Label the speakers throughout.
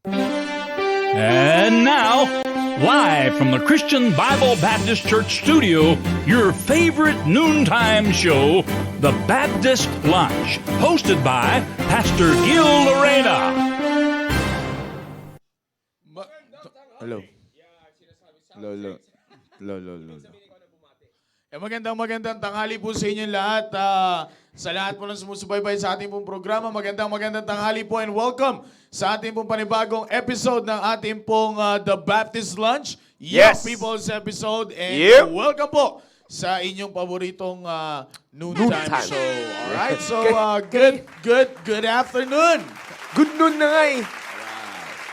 Speaker 1: And now, live from the Christian Bible Baptist Church studio, your favorite noontime show, The Baptist Lunch, hosted by Pastor Gil Lorena.
Speaker 2: Hello. Hello. Magandang tanghali po sa inyong lahat. Sa lahat po ng sumusubaybay sa ating pong programa, magandang tanghali po and welcome sa ating pong panibagong episode ng ating pong The Baptist Lunch.
Speaker 3: Yes.
Speaker 2: Young People's episode. And
Speaker 3: Yep.
Speaker 2: welcome po sa inyong paboritong noontime show. Alright, so good afternoon.
Speaker 3: Good noon na nga eh.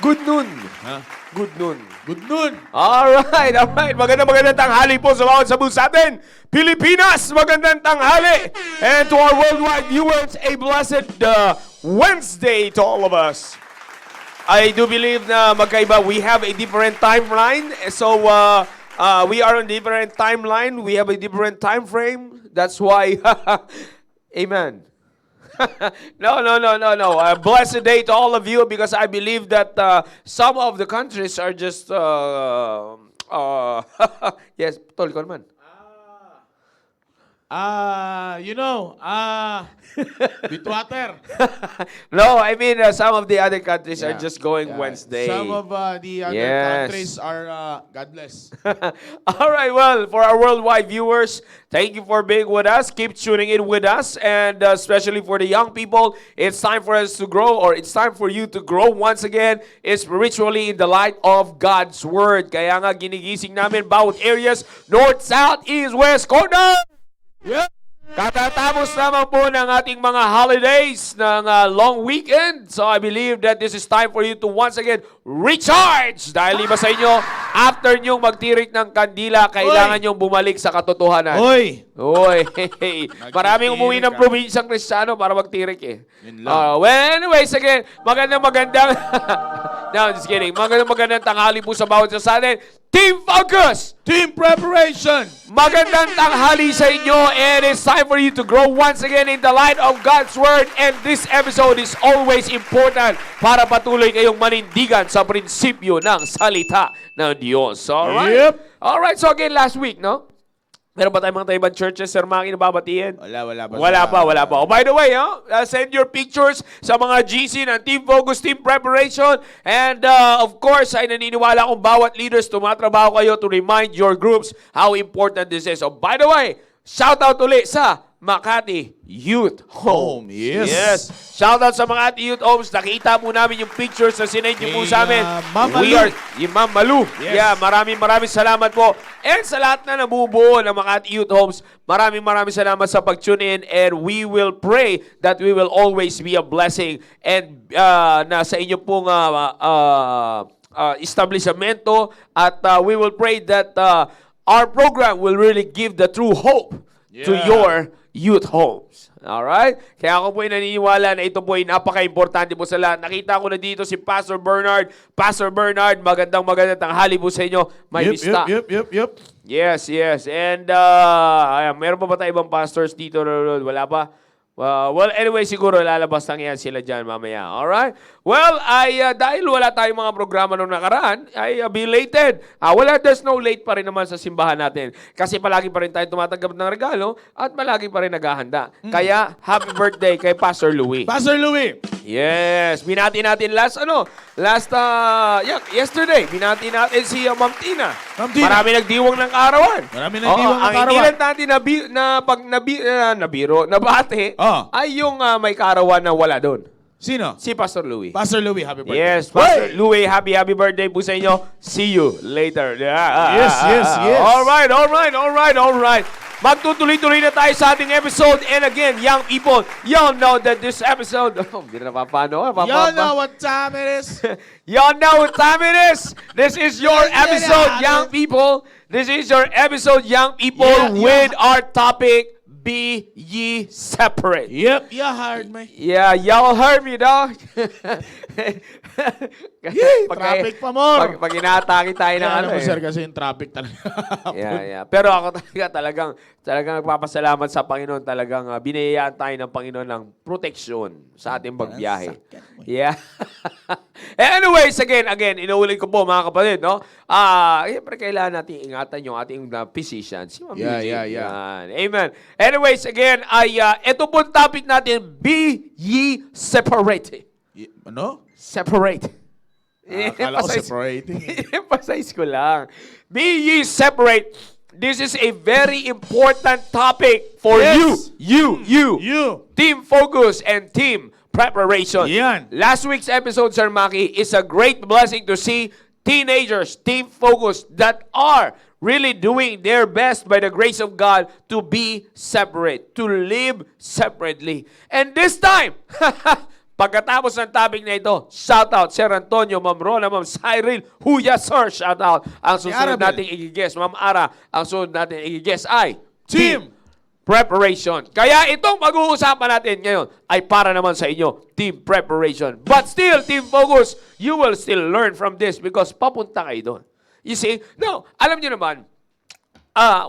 Speaker 3: Good noon.
Speaker 2: Huh?
Speaker 3: Good noon.
Speaker 2: Good noon.
Speaker 3: Alright. Magandang tanghali po sa bawat sabu sa atin. Pilipinas, magandang tanghali. And to our worldwide viewers, a blessed Wednesday to all of us. I do believe na magkaiba. We have a different timeline. So, we are on a different timeline. We have a different time frame. That's why, amen. No. Blessed day to all of you because I believe that some of the countries are just, yes, tol ko naman.
Speaker 2: Bitwater.
Speaker 3: No, I mean, some of the other countries are
Speaker 2: Yeah.
Speaker 3: just going
Speaker 2: Yeah.
Speaker 3: Wednesday.
Speaker 2: Some of the other
Speaker 3: Yes.
Speaker 2: countries are, God bless.
Speaker 3: All right, well, for our worldwide viewers, thank you for being with us. Keep tuning in with us. And especially for the young people, it's time for us to grow, or it's time for you to grow once again spiritually in the light of God's Word. Kaya nga ginigising namin bawat areas, north, south, east, west, corner!
Speaker 2: Yep.
Speaker 3: Katatapos naman po ng ating mga holidays ng long weekend. So I believe that this is time for you to once again recharge. Dahil iba sa inyo, after nyong magtirik ng kandila, kailangan nyong bumalik sa katotohanan.
Speaker 2: Hoy!
Speaker 3: Oy, maraming umuwi ng probinsyang Kristiyano para magtirik eh.
Speaker 2: Yun lang.
Speaker 3: Well, anyways, again, magandang no, I'm just kidding. Magandang tanghali po sa bawat isa sa atin. Team Focus!
Speaker 2: Team preparation!
Speaker 3: Magandang tanghali sa inyo, and it's time for you to grow once again in the light of God's Word. And this episode is always important para patuloy kayong manindigan sa prinsipyo ng salita ng Diyos. Alright?
Speaker 2: Yep.
Speaker 3: Alright, so again, last week, no? Meron ba tayong mga ibang churches, Sir Maki, na babatiin?
Speaker 2: Wala pa.
Speaker 3: Wala pa. Oh, by the way, send your pictures sa mga GC ng Team Focus, Team Preparation. And of course, ay naniniwala akong bawat leaders tumatrabaho kayo to remind your groups how important this is. So by the way, shout out ulit sa Makati Youth Home.
Speaker 2: Yes.
Speaker 3: Shout out sa Makati Youth Homes. Nakita po namin yung pictures na sinend niyo po sa amin.
Speaker 2: Ma'am
Speaker 3: We
Speaker 2: Malu.
Speaker 3: are, yung Ma'am Malu.
Speaker 2: Yes.
Speaker 3: Yeah, maraming salamat po. And sa lahat na nabubuo ng Makati Youth Homes, maraming salamat sa pag-tune in, and we will pray that we will always be a blessing and na sa inyo pong establishmento, at we will pray that our program will really give the true hope to
Speaker 2: Yeah.
Speaker 3: your youth homes. Alright? Kaya ako po ay naniniwala na ito po ay napaka-importante po sa lahat. Nakita ko na dito si Pastor Bernard. Pastor Bernard, magandang tanghali po sa inyo. May lista.
Speaker 2: Yep.
Speaker 3: Yes. And ayan, meron pa ba tayo ibang pastors dito? Wala pa? Well, anyway, siguro lalabas lang yan sila dyan mamaya. Alright? Well, dahil wala tayong mga programa nung nakaraan, ay belated. There's no late pa rin naman sa simbahan natin. Kasi palagi pa rin tayo tumatanggap ng regalo at palagi pa rin naghahanda. Kaya, happy birthday kay Pastor Louie.
Speaker 2: Pastor Louie.
Speaker 3: Yes, binati natin yesterday, binati natin si Ma'am Tina.
Speaker 2: Ma'am Tina.
Speaker 3: Marami nagdiwang ng kaarawan.
Speaker 2: Marami nagdiwang ng
Speaker 3: Ang
Speaker 2: kaarawan.
Speaker 3: hindi lang natin nabati, ay yung may kaarawan na wala doon.
Speaker 2: Sino?
Speaker 3: Si Pastor Louie.
Speaker 2: Pastor Louie, happy birthday.
Speaker 3: Yes, Pastor Louie, happy birthday po sa inyo. See you later.
Speaker 2: Yes.
Speaker 3: Alright. Magtutuloy-tuloy na tayo sa ating episode. And again, young people, y'all know that this episode... Hindi na papano.
Speaker 2: You know what time it is?
Speaker 3: Y'all know what time it is. This is your episode, young people. This is your episode, young people,
Speaker 2: Yeah.
Speaker 3: with our topic, Be Ye Separate.
Speaker 2: Yep, you heard me.
Speaker 3: Yeah, y'all heard me, dog.
Speaker 2: Traffic pa more.
Speaker 3: Pag inaatake tayo ng
Speaker 2: Alam mo,
Speaker 3: eh.
Speaker 2: sir, kasi yung traffic talaga.
Speaker 3: Yeah. Pero ako talagang nagpapasalamat sa Panginoon. Talagang binayaan tayo ng Panginoon ng proteksyon sa ating pagbiyahe. Yeah. Anyways, again, inuulit ko po mga kapatid, no? Siyempre kailangan natin ingatan yung ating physicians. Si Ma'am
Speaker 2: Yeah,
Speaker 3: Eugene.
Speaker 2: yeah, yeah.
Speaker 3: Yan. Amen. Anyways, again, ito po ang topic natin, be ye separate.
Speaker 2: Ano?
Speaker 3: Separate.
Speaker 2: Akala ko separating.
Speaker 3: Emphasize ko lang. Be ye separate. This is a very important topic for
Speaker 2: Yes.
Speaker 3: you.
Speaker 2: You.
Speaker 3: Team focus and team preparation.
Speaker 2: Yan.
Speaker 3: Last week's episode, Sir Maki, is a great blessing to see teenagers, team focus, that are really doing their best by the grace of God to be separate, to live separately. And this time, pagkatapos ng topic na ito, shout out Sir Antonio, Ma'am Rona, Ma'am Cyril, yes sir, shout out. Ang susunod
Speaker 2: Arabel.
Speaker 3: nating i-guess, Ma'am Ara, ang susunod natin i-guess ay
Speaker 2: Team
Speaker 3: preparation. Kaya itong pag-uusapan natin ngayon ay para naman sa inyo, team preparation. But still, team focus, you will still learn from this because papunta kayo doon. You see? Now, alam niyo naman,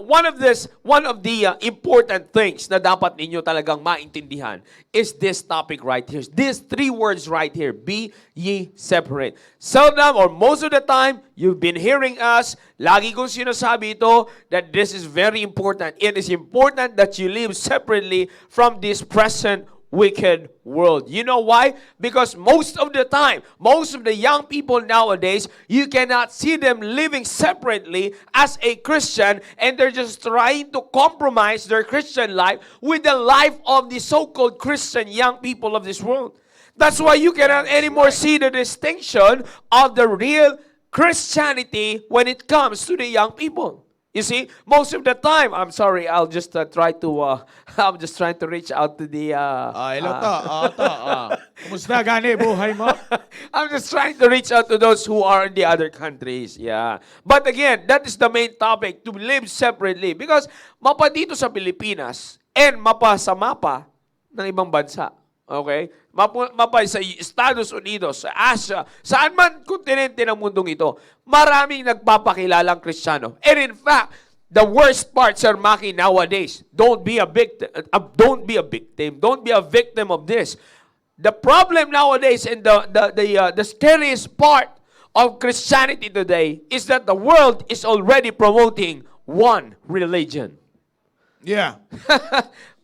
Speaker 3: one of the important things na dapat ninyo talagang maintindihan is this topic right here. These three words right here, be ye separate. Seldom or most of the time, you've been hearing us, lagi kong sinasabi ito, that this is very important. It is important that you live separately from this present wicked world. You know why? Because most of the time, most of the young people nowadays, you cannot see them living separately as a Christian, and they're just trying to compromise their Christian life with the life of the so-called Christian young people of this world. That's why you cannot anymore see the distinction of the real Christianity when it comes to the young people. You see, most of the time, I'm sorry, I'll just I'm just trying to reach out to the...
Speaker 2: hello Kumusta gani buhay mo?
Speaker 3: I'm just trying to reach out to those who are in the other countries. Yeah. But again, that is the main topic, to live separately. Because mapa dito sa Pilipinas and mapa sa mapa ng ibang bansa. Okay? Mapa sa Estados Unidos, sa Asia, saan man kontinente ng mundong ito, maraming nagpapakilalang Kristiyano. And in fact, the worst part, Sir Maki, nowadays, don't be a victim. Don't be a victim of this. The problem nowadays and the scariest part of Christianity today is that the world is already promoting one religion.
Speaker 2: Yeah.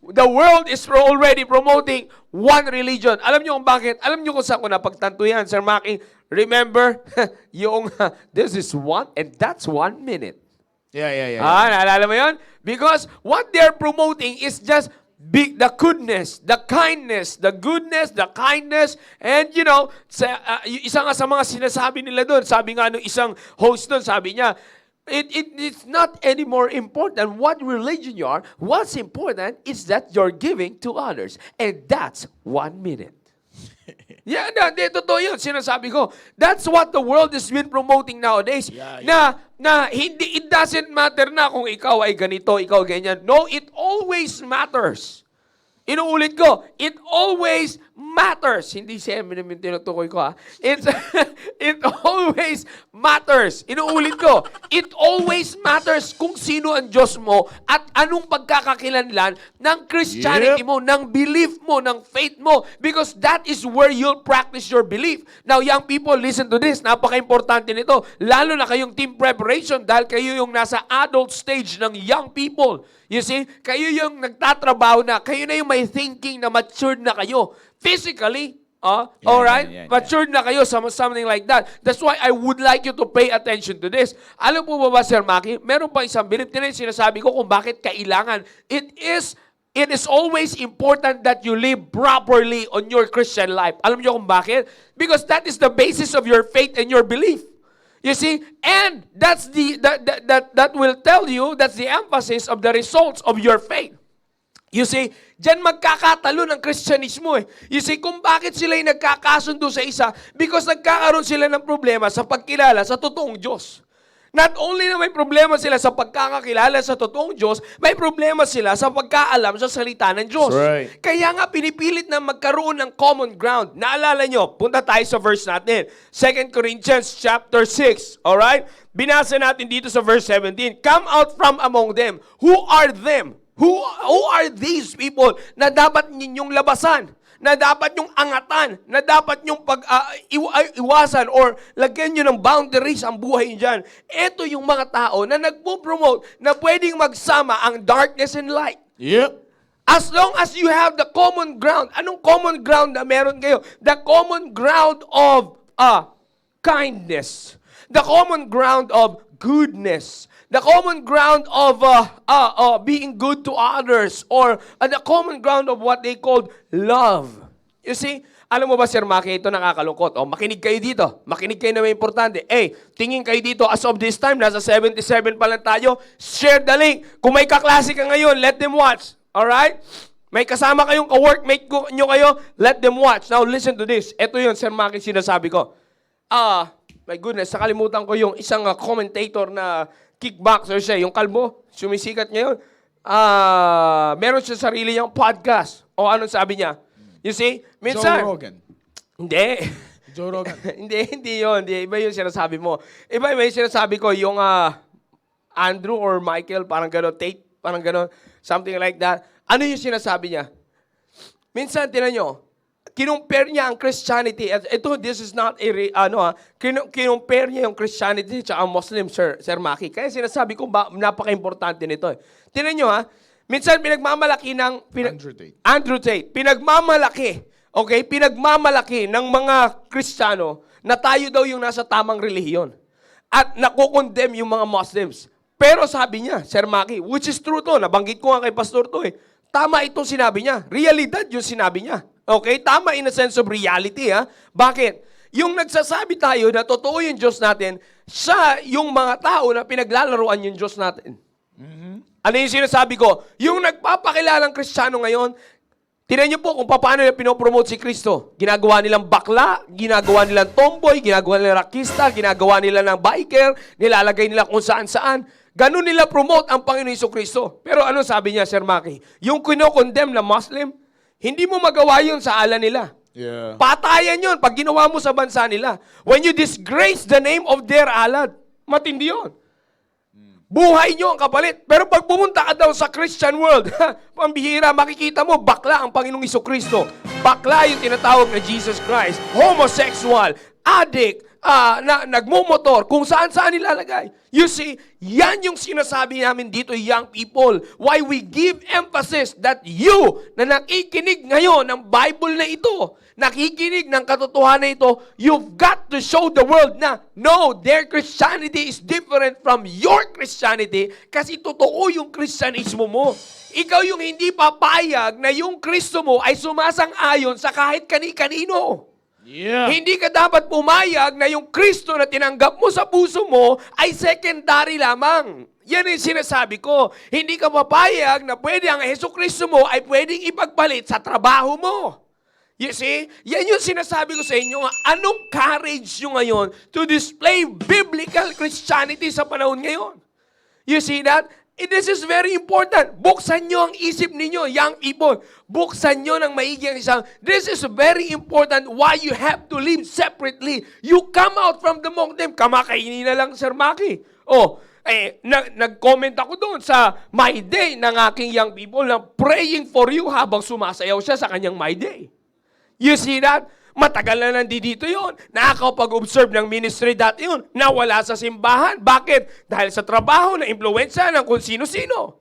Speaker 3: The world is already promoting one religion. Alam niyo kung bakit? Alam niyo kung saan ko napagtanto yan, Sir Maki? Remember, yung this is one and that's 1 minute.
Speaker 2: Yeah.
Speaker 3: Naalala mo yun? Because what they're promoting is just the goodness, the kindness, and you know, isa nga sa mga sinasabi nila doon, sabi nga nung isang host doon, sabi niya, it's not anymore important what religion you are. What's important is that you're giving to others. And that's 1 minute. Yeah, totoo yun. Sinasabi ko. That's what the world has been promoting nowadays.
Speaker 2: Yeah.
Speaker 3: Na hindi, it doesn't matter na kung ikaw ay ganito, ikaw ganyan. No, it always matters. Inuulit ko, it always matters. Hindi si Eminem yung tinutukoy ko, ha? It always matters. Inuulit ko, it always matters kung sino ang Diyos mo at anong pagkakakilanlan ng Christianity mo, ng belief mo, ng faith mo. Because that is where you'll practice your belief. Now, young people, listen to this. Napaka-importante nito. Lalo na kayong team preparation dahil kayo yung nasa adult stage ng young people. You see, kayo yung nagtatrabaho na, kayo na yung may thinking na matured na kayo. Physically, alright? Matured na kayo, something like that. That's why I would like you to pay attention to this. Alam po ba, Sir Maki, meron pa isang belief. Sinasabi ko kung bakit kailangan. It is always important that you live properly on your Christian life. Alam niyo kung bakit? Because that is the basis of your faith and your belief. You see, and that's that will tell you, that's the emphasis of the results of your faith. You see, diyan magkakatalo ng Kristyanismo eh. You see, kung bakit sila yung nagkakasundo sa isa? Because nagkakaroon sila ng problema sa pagkilala sa totoong Diyos. Not only na may problema sila sa pagkakakilala sa totoong Diyos, may problema sila sa pagkaalam sa salita ng Diyos.
Speaker 2: Right.
Speaker 3: Kaya nga pinipilit na magkaroon ng common ground. Naalala nyo, punta tayo sa verse natin. 2 Corinthians chapter 6. Alright? Binasa natin dito sa verse 17. Come out from among them. Who are them? Who are these people na dapat ninyong labasan? na dapat yung angatan, na dapat yung iwasan or lagyan nyo ng boundaries ang buhay nyo dyan. Ito yung mga tao na nagpo-promote na pwedeng magsama ang darkness and light.
Speaker 2: Yep.
Speaker 3: As long as you have the common ground. Anong common ground na meron kayo? The common ground of kindness. The common ground of goodness. The common ground of being good to others. Or the common ground of what they called love. You see? Alam mo ba, Sir Maki, ito nakakalungkot. Makinig kayo dito. Makinig kayo na may importante. Tingin kayo dito. As of this time, nasa 77 pa lang tayo. Share the link. Kung may kaklase ka ngayon, let them watch. Alright? May kasama kayong ka-workmate nyo kayo, let them watch. Now, listen to this. Ito yun, Sir Maki, sinasabi ko. My goodness, nakalimutan ko yung isang commentator na kickboxer siya. Yung kalbo, sumisikat ngayon. Meron siya sarili niyang podcast. O anong sabi niya? You see? Minsan,
Speaker 2: Joe Rogan.
Speaker 3: Hindi.
Speaker 2: Joe Rogan.
Speaker 3: hindi yun. Iba yung sinasabi mo. Iba yung sinasabi ko, yung Andrew or Michael, parang gano'n, Tate, parang gano'n, something like that. Ano yung sinasabi niya? Minsan, tinan nyo, kinumpare niya ang Christianity. This is not kinumpare niya yung Christianity at ang Muslim, Sir Maki. Kaya sinasabi ko, napaka-importante nito. Tinan nyo, minsan pinagmamalaki ng... Andrew Tate. Pinagmamalaki. Okay? Pinagmamalaki ng mga Kristiyano na tayo daw yung nasa tamang relihiyon. At nakukondem yung mga Muslims. Pero sabi niya, Sir Maki, which is true to, nabanggit ko nga kay Pastor to tama itong sinabi niya. Realidad yung sinabi niya. Okay? Tama in a sense of reality, Bakit? Yung nagsasabi tayo na totoo yung Diyos natin, siya yung mga tao na pinaglalaruan yung Diyos natin. Ano yung sinasabi ko? Yung nagpapakilalang Kristiyano ngayon, tinan niyo po kung paano nila pinopromote si Kristo. Ginagawa nilang bakla, ginagawa nilang tomboy, ginagawa nilang rakista, ginagawa nila ng biker, nilalagay nila kung saan-saan. Ganun nila promote ang Panginoon Jesucristo. Pero ano sabi niya, Sir Maki? Yung kinokondem na Muslim, hindi mo magawa yun sa ala nila.
Speaker 2: Yeah.
Speaker 3: Patayan yun pag ginawa mo sa bansa nila. When you disgrace the name of their alad, matindi yun. Buhay nyo ang kapalit. Pero pag pumunta ka daw sa Christian world, pambihira, makikita mo, bakla ang Panginoong Jesucristo. Bakla yung tinatawag na Jesus Christ. Homosexual, addict, nagmumotor, kung saan-saan nilalagay. You see, yan yung sinasabi namin dito, young people. Why we give emphasis that you, na nakikinig ngayon ng Bible na ito, nakikinig ng katotohanan ito, you've got to show the world na, no, their Christianity is different from your Christianity kasi totoo yung Kristyanismo mo. Ikaw yung hindi papayag na yung Kristo mo ay sumasang-ayon sa kahit kani-kanino.
Speaker 2: Yeah.
Speaker 3: Hindi ka dapat pumayag na yung Kristo na tinanggap mo sa puso mo ay secondary lamang. Yan yung sinasabi ko. Hindi ka papayag na pwede ang Jesucristo mo ay pwedeng ipagpalit sa trabaho mo. You see? Yan yung sinasabi ko sa inyo. Anong courage nyo ngayon to display biblical Christianity sa panahon ngayon? You see that? This is very important. Buksan nyo ang isip ninyo, young people. Buksan nyo ng maigi ang isang. This is very important why you have to live separately. You come out from the monk them. Kamakainin na lang, Sir Maki. Nag-comment ako doon sa My Day ng aking young people na praying for you habang sumasayaw siya sa kanyang My Day. You see that? Matagal na nandito yun. Nakakapag-observe ng ministry dati yun. Nawala sa simbahan. Bakit? Dahil sa trabaho na impluensya ng kung sino-sino.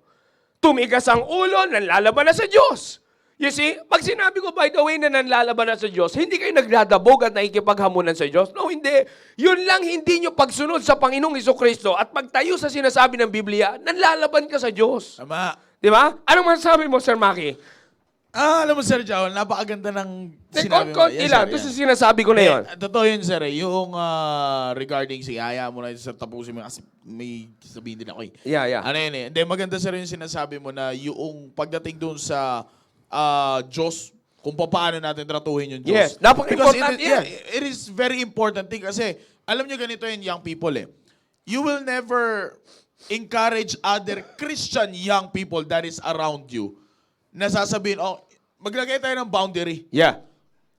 Speaker 3: Tumigas ang ulo, nanlalaban na sa Diyos. You see? Pag sinabi ko, by the way, na nanlalaban na sa Diyos, hindi kayo nagdadabog at nakikipaghamunan sa Diyos. No, hindi. Yun lang hindi nyo pagsunod sa Panginoong Jesucristo at pagtayo sa sinasabi ng Biblia, nanlalaban ka sa Diyos.
Speaker 2: Tama.
Speaker 3: Di ba? Anong masasabi mo, Sir Maki?
Speaker 2: Alam mo, Sir Joel, napakaganda ng sinabi mo.
Speaker 3: Konti lang. Ito sa sinasabi ko na yun.
Speaker 2: Totoo yun, Sir. Yung regarding si Aya mo na sa tapusin mo kasi may sabihin din ako.
Speaker 3: Yeah.
Speaker 2: Ano yun eh. Hindi, maganda, Sir, yung sinasabi mo na yung pagdating doon sa Diyos, kung paano natin tratuhin yung Diyos.
Speaker 3: Yes, napaka-important yan.
Speaker 2: It is very important thing kasi alam nyo ganito yun, young people eh. You will never encourage other Christian young people that is around you na sasabihin, maglagay tayo ng boundary.
Speaker 3: Yeah.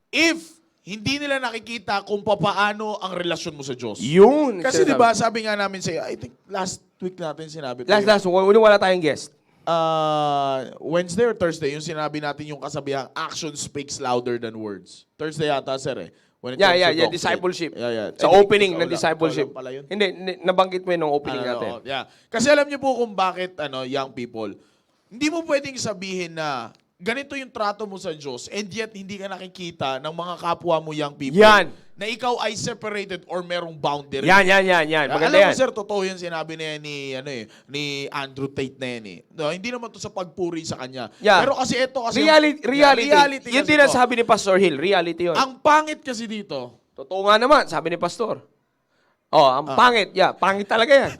Speaker 2: If hindi nila nakikita kung paano ang relasyon mo sa Diyos.
Speaker 3: Yun.
Speaker 2: Kasi di ba sabi nga namin sa iyo, I think last week natin sinabi.
Speaker 3: Last, wala tayong guest.
Speaker 2: Wednesday or Thursday, yung sinabi natin yung kasabihang action speaks louder than words. Thursday yata, sir eh. When it comes to doctrine.
Speaker 3: Discipleship.
Speaker 2: Yeah.
Speaker 3: Sa
Speaker 2: Eh,
Speaker 3: opening
Speaker 2: ikaw
Speaker 3: ng
Speaker 2: lang-
Speaker 3: discipleship.
Speaker 2: ikaw lang pala yun.
Speaker 3: Hindi, nabanggit mo yun ng opening natin.
Speaker 2: Yeah. Kasi alam niyo po kung bakit young people, hindi mo pwedeng sabihin na ganito yung trato mo sa Diyos and yet hindi ka nakikita ng mga kapwa mo young people
Speaker 3: Yan.
Speaker 2: na ikaw ay separated or merong boundary.
Speaker 3: Yan. Maganda
Speaker 2: Alam mo,
Speaker 3: yan.
Speaker 2: sir, totoo yan sinabi na yan ni Andrew Tate na yan eh. No, hindi naman to sa pagpuri sa kanya.
Speaker 3: Yeah.
Speaker 2: Pero kasi ito kasi...
Speaker 3: Reality. Yun
Speaker 2: kasi
Speaker 3: din ang
Speaker 2: to.
Speaker 3: sabi ni Pastor Hill. Reality yun.
Speaker 2: Ang pangit kasi dito,
Speaker 3: Totoo nga naman, sabi ni Pastor. Ang pangit. Yeah, pangit talaga yan.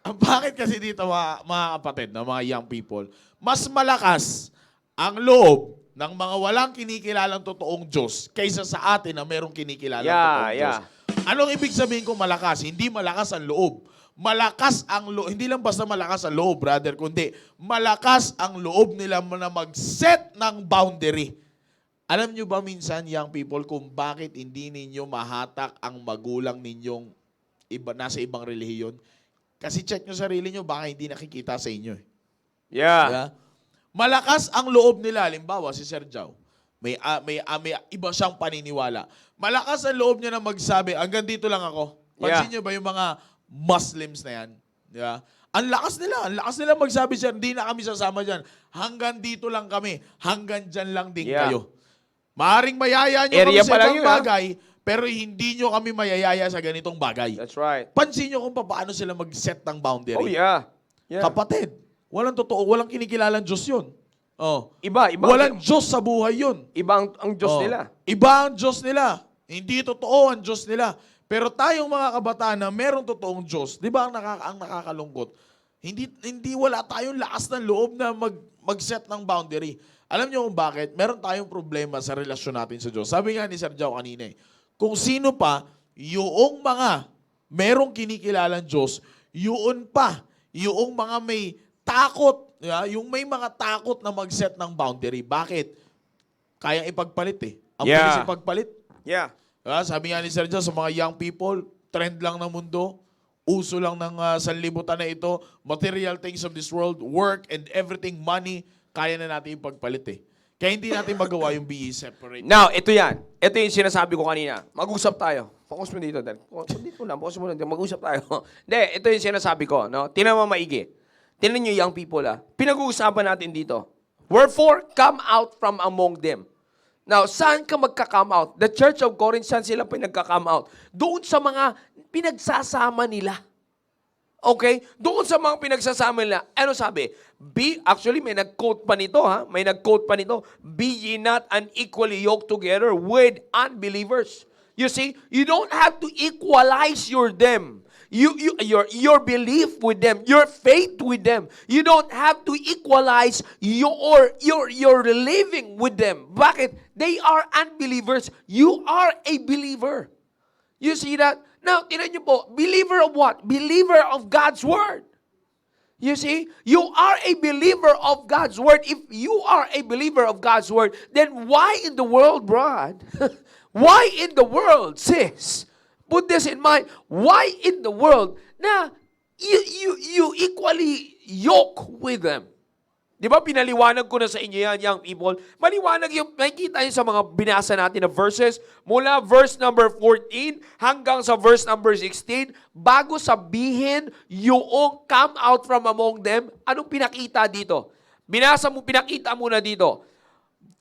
Speaker 2: ang pangit kasi dito mga kapatid, mga young people, mas malakas ang loob ng mga walang kinikilalang totoong Diyos kaysa sa atin na merong kinikilalang totoong Diyos. Anong ibig sabihin kong malakas? Hindi malakas ang loob. Malakas ang loob. Hindi lang basta malakas ang loob, brother, kundi malakas ang loob nila na mag-set ng boundary. Alam nyo ba minsan, young people, kung bakit hindi ninyo mahatak ang magulang ninyong nasa ibang relihiyon? Kasi check nyo sarili nyo, baka hindi nakikita sa inyo.
Speaker 3: Yeah.
Speaker 2: Yeah? Malakas ang loob nila. Halimbawa, si Sir Jao, may iba siyang paniniwala. Malakas ang loob niya na magsabi, hanggang dito lang ako. Pansin nyo ba yung mga Muslims na yan? Yeah? Ang lakas nila magsabi, sir, hindi na kami sasama dyan. Hanggang dito lang kami. Hanggang dyan lang din kayo. Maaring mayaya nyo kami sa ibang bagay, pero hindi nyo kami mayayaya sa ganitong bagay.
Speaker 3: That's right.
Speaker 2: Pansin nyo kung paano sila mag-set ng boundary.
Speaker 3: Oh, yeah.
Speaker 2: Kapatid, walang totoo, walang kinikilalang Diyos yun.
Speaker 3: Iba.
Speaker 2: Walang Diyos sa buhay yun.
Speaker 3: Iba ang Diyos nila.
Speaker 2: Iba ang Diyos nila. Hindi totoo ang Diyos nila. Pero tayong mga kabataan na merong totoong Diyos, di ba ang nakakalungkot? Hindi wala tayong lakas ng loob na mag-set ng boundary. Alam niyo kung bakit? Meron tayong problema sa relasyon natin sa Diyos. Sabi nga ni Sir Jao kanina kung sino pa, yung mga merong kinikilalang Diyos, yung mga may takot, yung may mga takot na mag-set ng boundary. Bakit? Kayang ipagpalit Ang bilis ipagpalit.
Speaker 3: Yeah.
Speaker 2: Sabi nga ni Sir Jao, sa mga young people, trend lang ng mundo, uso lang ng sanlibutan na ito, material things of this world, work and everything, money, kaya na natin ipagpalit Kaya hindi natin magawa yung be separate.
Speaker 3: Now, ito yan. Ito yung sinasabi ko kanina. Mag-usap tayo. Focus mo dito, Del. Focus mo dito. Mag-usap tayo. Hindi, ito yung sinasabi ko. No? Tinan mo maigi. Tinan nyo young people. Pinag-uusapan natin dito. Wherefore, come out from among them. Now, saan ka magka-come out? The Church of Corinth, saan sila pinagka-come out? Doon sa mga pinagsasama nila. Okay? Doon sa mga pinagsasama nila, ano sabi? Actually, may nag-quote pa nito, May nag-quote pa nito. Be ye not unequally yoked together with unbelievers. You see, you don't have to equalize your belief with them, your faith with them. You don't have to equalize your living with them. Bakit? They are unbelievers. You are a believer. You see that? Now, tinan niyo po, believer of what? Believer of God's Word. You see? You are a believer of God's Word. If you are a believer of God's Word, then why in the world, Brad? Why in the world, sis? Put this in mind. Why in the world na you equally yoke with them? Di ba pinaliwanag ko na sa inyo yan, young people? Maliwanag yung, nakikita yun sa mga binasa natin na verses, mula verse number 14 hanggang sa verse number 16, bago sabihin yung come out from among them, anong pinakita dito? Pinakita muna dito.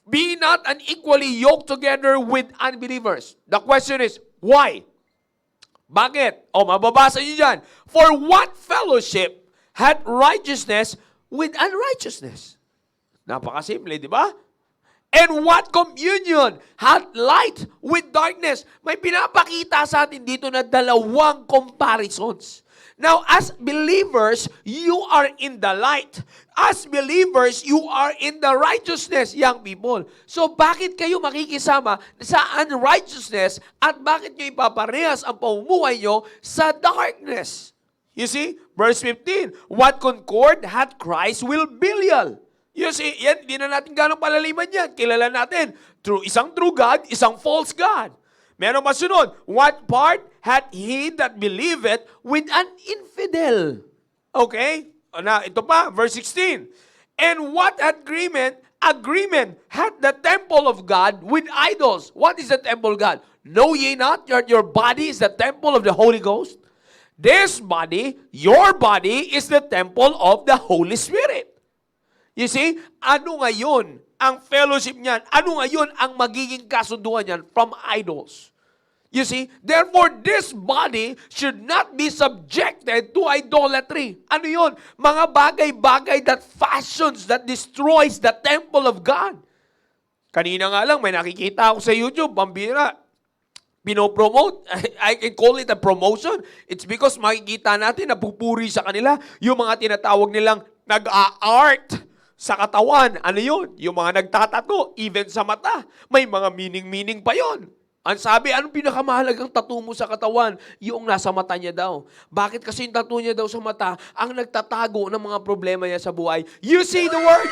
Speaker 3: Be not unequally yoked together with unbelievers. The question is, why? Bakit? Mababasa nyo dyan. For what fellowship hath righteousness with unrighteousness? Napakasimple, di ba? And what communion hath light with darkness? May pinapakita sa atin dito na dalawang comparisons. Now, as believers, you are in the light. As believers, you are in the righteousness, young people. So, bakit kayo makikisama sa unrighteousness at bakit nyo ipaparehas ang pamumuhay nyo sa darkness? You see, verse 15, what concord hath Christ will Belial. You see, yan, di na natin gano'ng palaliman yan. Kilala natin, isang true God, isang false God. Meron masunod, what part hath he that believeth with an infidel? Okay? ito pa, verse 16. And what agreement had the temple of God with idols? What is the temple of God? Know ye not that your body is the temple of the Holy Ghost? This body, your body, is the temple of the Holy Spirit. You see, ano ngayon ang fellowship niyan? Ano ngayon ang magiging kasunduan niyan from idols? You see, therefore, this body should not be subjected to idolatry. Ano yun? Mga bagay-bagay that fashions, that destroys the temple of God. Kanina nga lang, may nakikita ako sa YouTube, pambira, pinopromote. I can call it a promotion. It's because makikita natin na pupuri sa kanila yung mga tinatawag nilang nag-a-art sa katawan. Ano yun? Yung mga nagtatato, even sa mata. May mga meaning-meaning pa yon. Ang sabi, anong pinakamahalagang tattoo mo sa katawan? Yung nasa mata niya daw. Bakit kasi yung tattoo niya daw sa mata ang nagtatago ng mga problema niya sa buhay? You see the word?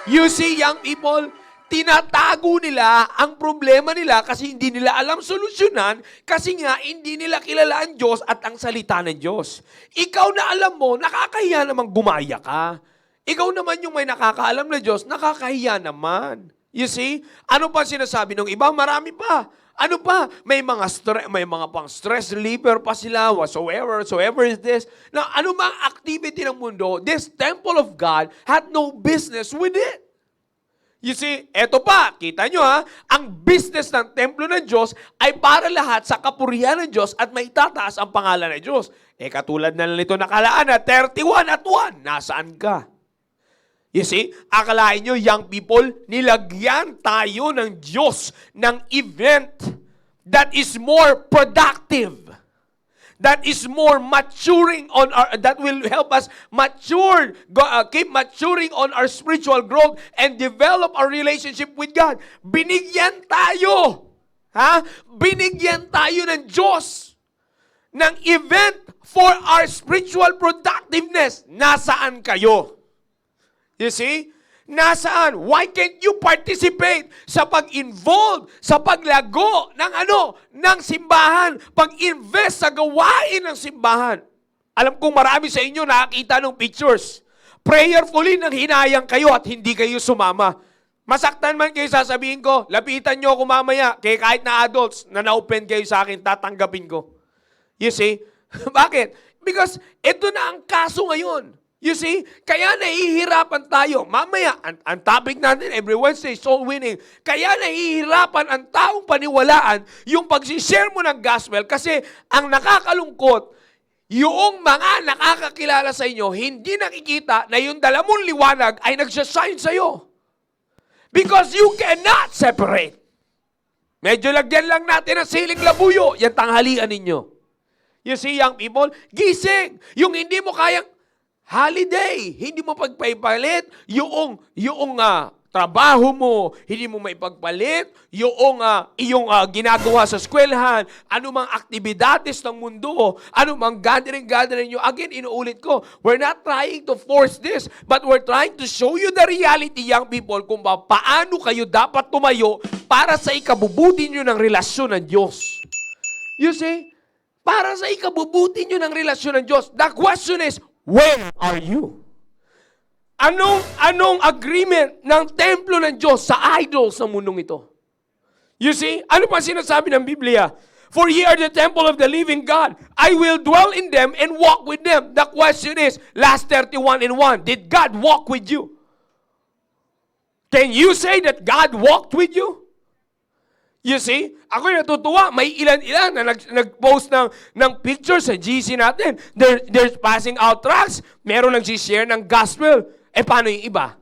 Speaker 3: You see, young people? Tinatago nila ang problema nila kasi hindi nila alam solusyonan kasi nga hindi nila kilala ang Diyos at ang salita ng Diyos. Ikaw na alam mo, nakakahiya namang gumaya ka. Ikaw naman yung may nakakaalam na Diyos, nakakahiya naman. You see? Ano pa sinasabi ng iba? Marami pa. Ano pa? May mga pang stress reliever pa sila, whatsoever is this. Now, ano mang activity ng mundo, this temple of God had no business with it. You see, eto pa, kita nyo ha, ang business ng templo ng Diyos ay para lahat sa kapurihan ng Diyos at maitataas ang pangalan ng Diyos. Katulad na nito nakalaan na 31 at 1, nasaan ka? You see, akalain nyo, young people, nilagyan tayo ng Diyos ng event that is more productive, that is more maturing on our, that will help us mature, keep maturing on our spiritual growth and develop our relationship with God. Binigyan tayo, binigyan tayo ng Diyos ng event for our spiritual productiveness. Nasaan kayo? You see? Nasaan? Why can't you participate sa pag-involve, sa paglago ng ng simbahan, pag-invest sa gawain ng simbahan? Alam kong marami sa inyo nakakita ng pictures. Prayerfully nang hinayang kayo at hindi kayo sumama. Masaktan man kayo, sasabihin ko, lapitan nyo ako mamaya, kaya kahit na adults na na-open kayo sa akin, tatanggapin ko. You see? Bakit? Because ito na ang kaso ngayon. You see, kaya nahihirapan tayo. Mamaya, ang topic natin every Wednesday, soul winning. Kaya nahihirapan ang taong paniwalaan yung pagsishare mo ng gospel kasi ang nakakalungkot, yung mga nakakakilala sa inyo, hindi nakikita na yung dala mong liwanag ay nagsashine sa'yo. Because you cannot separate. Medyo lagyan lang natin ang siling labuyo, yan tanghalian ninyo. You see, young people, gising. Yung hindi mo kayang holiday, hindi mo pagpaipalit yung trabaho mo, hindi mo maipagpalit yung iyong ginagawa sa eskwelahan, anumang aktibidades ng mundo, anumang gathering nyo. Again, inuulit ko, we're not trying to force this, but we're trying to show you the reality, young people, kung paano kayo dapat tumayo para sa ikabubuti nyo ng relasyon ng Diyos. You see? Para sa ikabubuti nyo ng relasyon ng Diyos. The question is, where are you? Anong agreement ng templo ng Diyos sa idols sa mundong ito? You see? Ano pa sinasabi ng Biblia? For ye are the temple of the living God. I will dwell in them and walk with them. The question is, last 31:1, did God walk with you? Can you say that God walked with you? You see, ako natutuwa, may ilan-ilan na nag-post ng pictures sa GC natin. They're passing out tracts. Meron nag-share ng gospel. Paano yung iba?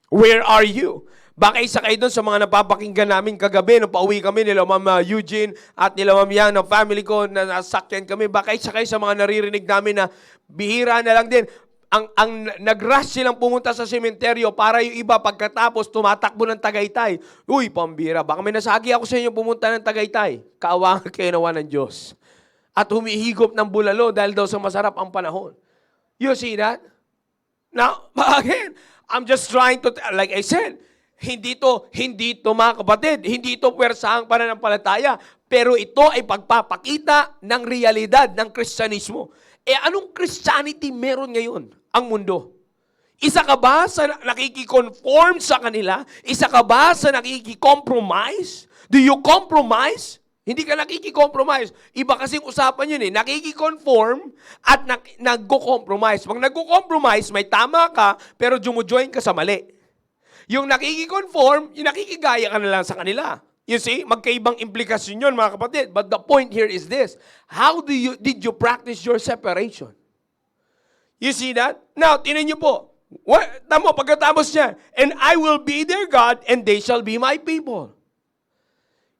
Speaker 3: Where are you? Baka isa kayo doon sa mga napapakinggan namin kagabi nung pauwi kami nila Ma'am Eugene at nila Ma'am Yang ng family ko na nasakyan kami. Baka isa kayo sa mga naririnig namin na bihira na lang din. Ang nag-rush silang pumunta sa sementeryo para yung iba pagkatapos tumatakbo ng Tagaytay. Uy, pambira, baka may nasagi ako sa inyo pumunta ng Tagaytay. Kaawangan kayo nawa ng Diyos. At humihigop ng bulalo dahil daw sa masarap ang panahon. You see that? Now, again, I'm just trying to, like I said, hindi to mga kapatid, hindi to pwersahang pananampalataya, pero ito ay pagpapakita ng realidad ng Kristyanismo. Anong Christianity meron ngayon ang mundo? Isa ka ba sa nakikiconform sa kanila? Isa ka ba sa nakikicompromise? Do you compromise? Hindi ka nakikicompromise. Iba kasing usapan yun eh. Nakikiconform at nagko-compromise. Pag nagko-compromise, may tama ka, pero jumujoin ka sa mali. Yung nakikiconform, yung nakikigaya ka na lang sa kanila. You see, magkaibang implikasyon yun, mga kapatid. But the point here is this. How did you practice your separation? You see that? Now, tinan niyo po. Tamo, pagkatapos niya, and I will be their God, and they shall be my people.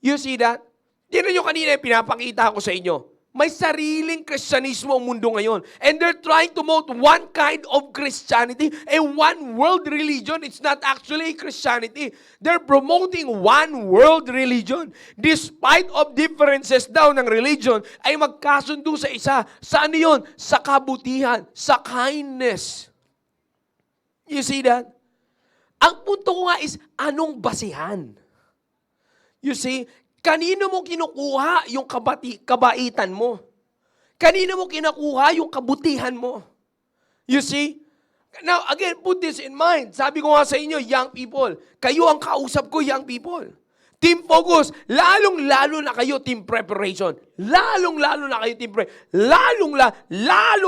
Speaker 3: You see that? Tinan nyo kanina yung pinapakita ko sa inyo. May sariling Kristyanismo ang mundo ngayon. And they're trying to promote one kind of Christianity, a one world religion. It's not actually Christianity. They're promoting one world religion. Despite of differences daw ng religion, ay magkasundo sa isa. Saan yun? Sa kabutihan, sa kindness. You see that? Ang punto ko nga is, anong basihan? You see, kanino mo kinukuha yung kabaitan mo? Kanino mo kinukuha yung kabutihan mo? You see? Now, again, put this in mind. Sabi ko nga sa inyo, young people, kayo ang kausap ko, young people. Team focus, lalong-lalo na kayo, team preparation. Lalong-lalo na kayo, team preparation. Lalong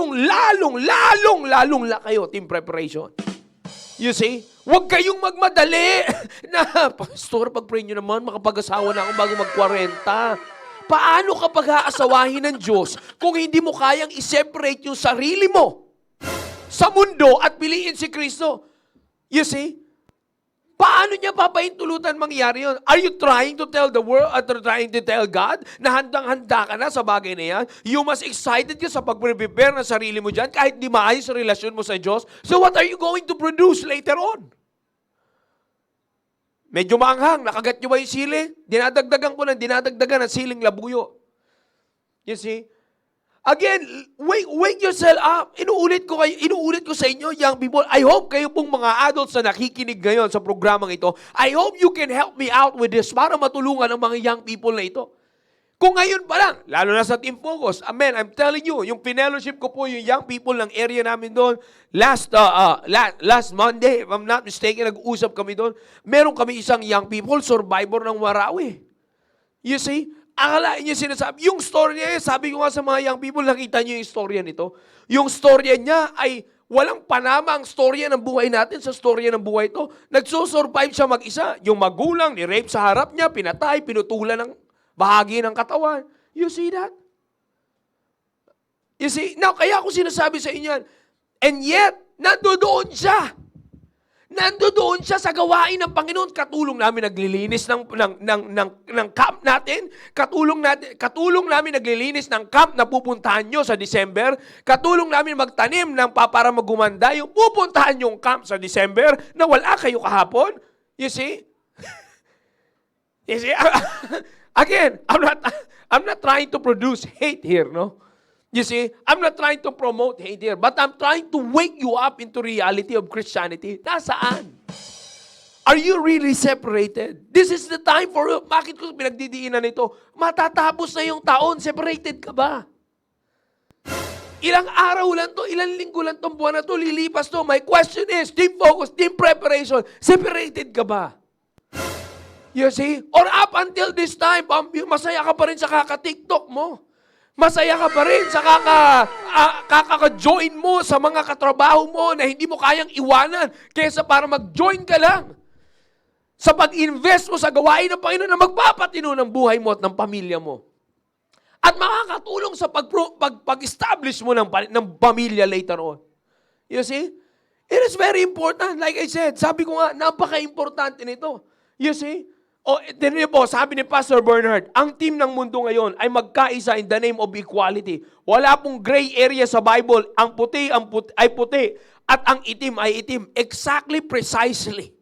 Speaker 3: na kayo, team preparation. You see? Huwag kayong magmadali na, Pastor, pag-pray nyo naman, makapag-asawa na ako bago mag-40. Paano ka pag-aasawahin ng Diyos kung hindi mo kayang i-separate yung sarili mo sa mundo at piliin si Kristo? You see? Paano niya papahintulutan mangyari yun? Are you trying to tell the world, trying to tell God na handang-handa ka na sa bagay na yan? You mas excited ka sa pag-prepare ng sarili mo dyan kahit di maayos sa relasyon mo sa Diyos? So what are you going to produce later on? Medyo maanghang, nakagat nyo ba yung sili? Dinadagdagan ng siling labuyo. You see? Again, wake yourself up. Inuulit ko sa inyo, young people. I hope kayo pong mga adults na nakikinig ngayon sa programang ito, I hope you can help me out with this para matulungan ang mga young people na ito. Kung ngayon pa lang, lalo na sa Team Focus, amen, I'm telling you, yung pinellowship ko po yung young people ng area namin doon, last Monday, if I'm not mistaken, nag-usap kami doon, meron kami isang young people, survivor ng Marawi. You see? Akalain niyo sinasabi, yung story niya, sabi ko nga sa mga young people, nakita niyo yung storya nito. Yung storya niya ay walang panama ang storya ng buhay natin sa storya ng buhay ito. Nagsusurvive siya mag-isa. Yung magulang, ni-rape sa harap niya, pinatay, pinutulan ng bahagi ng katawan. You see that? You see? Now, kaya ako sinasabi sa inyo yan. And yet, nandoon siya. Nandoon siya sa gawain ng Panginoon. Katulong namin naglilinis ng camp natin. Katulong namin naglilinis ng camp na pupuntahan nyo sa December. Katulong namin magtanim para magumanda yung pupuntahan yung camp sa December na wala kayo kahapon. You see? You see? Again, I'm not trying to produce hate here, no? You see, I'm not trying to promote hate here, but I'm trying to wake you up into reality of Christianity. Nasaan? Are you really separated? This is the time for you. Bakit ko pinagdidiinan ito? Matatapos na yung taon. Separated ka ba? Ilang araw lang to, ilang linggo lang tong buwan na to, lilipas to. My question is, team focus, team preparation, separated ka ba? You see? Or up until this time, masaya ka pa rin sa kaka-TikTok mo. Masaya ka pa rin sa kaka-join mo sa mga katrabaho mo na hindi mo kayang iwanan kaysa para mag-join ka lang sa pag-invest mo sa gawain ng Panginoon na magpapatino ng buhay mo at ng pamilya mo. At makakatulong sa pag-establish mo ng pamilya later on. You see? It is very important. Like I said, sabi ko nga, napaka-importante nito. You see? Tinan niyo po, sabi ni Pastor Bernard, ang team ng mundo ngayon ay magkaisa in the name of equality. Wala pong gray area sa Bible. Ang puti ay puti at ang itim ay itim. Exactly, precisely.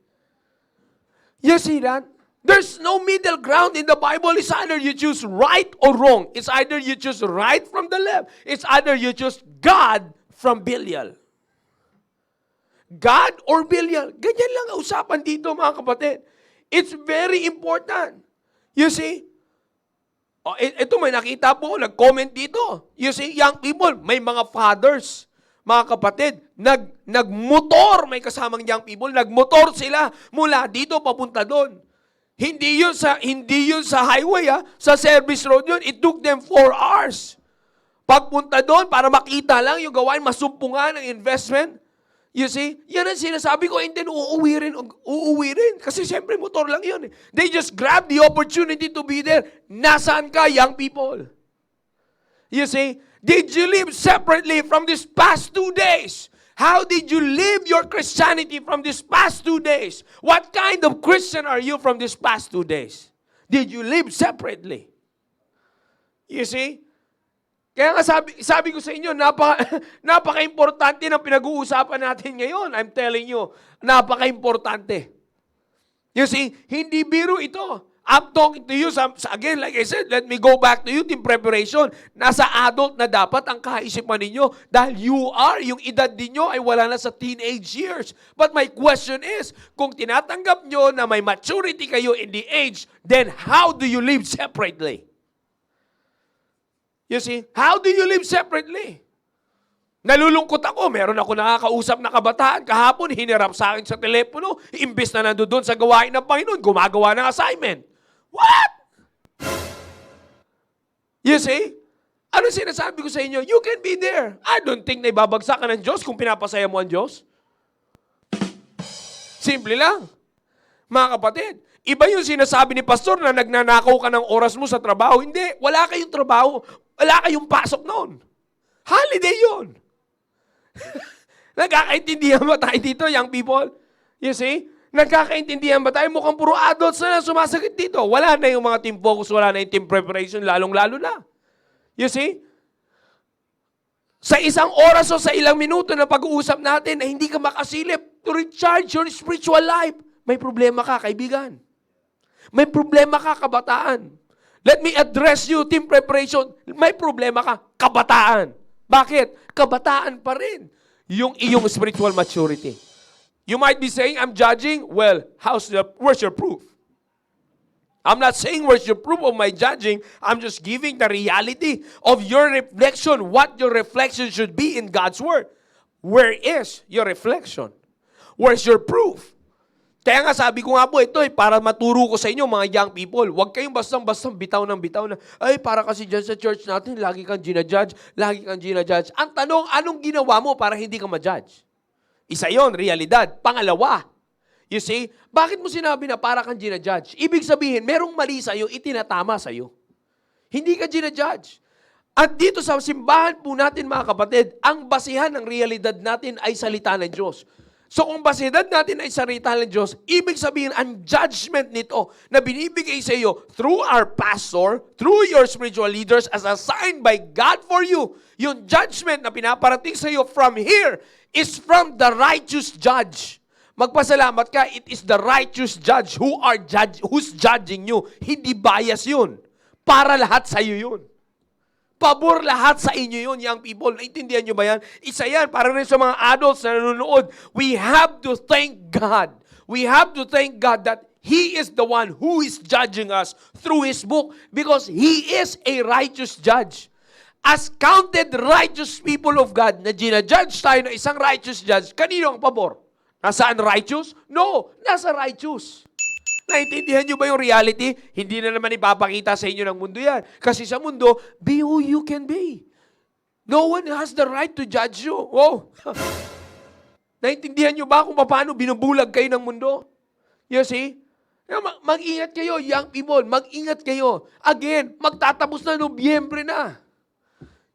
Speaker 3: You see that? There's no middle ground in the Bible. It's either you choose right or wrong. It's either you choose right from the left. It's either you choose God from Belial. God or Belial. Ganyan lang ang usapan dito, mga kapatid. It's very important. You see? Oh, ito may nakita po, nag-comment dito. You see, young people, may mga fathers, mga kapatid, nagmotor, may kasamang young people, nagmotor sila mula dito papunta doon. Hindi yun sa highway, sa service road yun. It took them 4 hours. Pagpunta doon, para makita lang yung gawain, masumpungan ng investment. You see, yan ang sinasabi ko, and then uuwi rin. Kasi siyempre, motor lang yun. They just grab the opportunity to be there. Nasaan ka, young people? You see, did you live separately from these past 2 days? How did you live your Christianity from these past 2 days? What kind of Christian are you from these past 2 days? Did you live separately? You see? Kaya nga sabi ko sa inyo, napaka-importante ng pinag-uusapan natin ngayon. I'm telling you, napaka-importante. You see, hindi biro ito. I'm talking to you, again, like I said, let me go back to youth in preparation. Nasa adult na dapat ang kaisipan ninyo dahil yung edad ninyo ay wala na sa teenage years. But my question is, kung tinatanggap nyo na may maturity kayo in the age, then how do you live separately? You see, how do you live separately? Nalulungkot ako, meron ako nakakausap na kabataan. Kahapon, hinirap sa akin sa telepono. Imbes na nandoon sa gawain ng Panginoon, gumagawa ng assignment. What? You see? Ano sinasabi ko sa inyo? You can be there. I don't think na ibabagsak ka ng Diyos kung pinapasaya mo ang Diyos. Simple lang. Mga kapatid, iba yung sinasabi ni pastor na nagnanakaw ka ng oras mo sa trabaho. Hindi, wala kayong trabaho. Wala kayong pasok noon. Holiday yun. Nagkakaintindihan ba tayo dito, young people? You see? Nagkakaintindihan ba tayo? Mukhang puro adults na lang sumasakit dito. Wala na yung mga team focus, wala na yung team preparation, lalong-lalo na. You see? Sa isang oras o sa ilang minuto na pag-uusap natin na hindi ka makasilip to recharge your spiritual life, may problema ka, kaibigan. May problema ka, kabataan. Let me address you, team preparation. May problema ka, kabataan. Bakit? Kabataan pa rin yung iyong spiritual maturity. You might be saying, I'm judging. Well, where's your proof? I'm not saying where's your proof of my judging. I'm just giving the reality of your reflection, what your reflection should be in God's Word. Where is your reflection? Where's your proof? Kaya nga sabi ko nga po, ito para maturo ko sa inyo mga young people, huwag kayong bastang-bastang bitaw na, ay para kasi dyan sa church natin, lagi kang ginajudge. Ang tanong, anong ginawa mo para hindi ka ma-judge? Isa yon, realidad. Pangalawa, you see, bakit mo sinabi na para kang ginajudge? Ibig sabihin, merong mali sa'yo, itinatama sa'yo. Hindi ka ginajudge. At dito sa simbahan po natin mga kapatid, ang basihan ng realidad natin ay salita ng Diyos. So kung basidad natin ay salita ng Diyos, ibig sabihin ang judgment nito na binibigay sa iyo through our pastor, through your spiritual leaders as assigned by God for you, yung judgment na pinaparating sa iyo from here is from the righteous judge. Magpasalamat ka, it is the righteous judge who's judging you. Hindi bias yun. Para lahat sa iyo yun. Pabor lahat sa inyo yun, young people. Naintindihan nyo ba yan? Isa yan, para rin sa mga adults na nanonood. We have to thank God. We have to thank God that He is the one who is judging us through His book because He is a righteous judge. As counted righteous people of God na ginajudge tayo ng isang righteous judge, kanino ang pabor? Nasaan righteous? No, nasa righteous. Naintindihan nyo ba yung reality? Hindi na naman ipapakita sa inyo ng mundo yan. Kasi sa mundo, be who you can be. No one has the right to judge you. Oh. Naintindihan nyo ba kung paano binubulag kayo ng mundo? You see? Mag-ingat kayo, young people. Mag-ingat kayo. Again, magtatapos na Nobyembre na.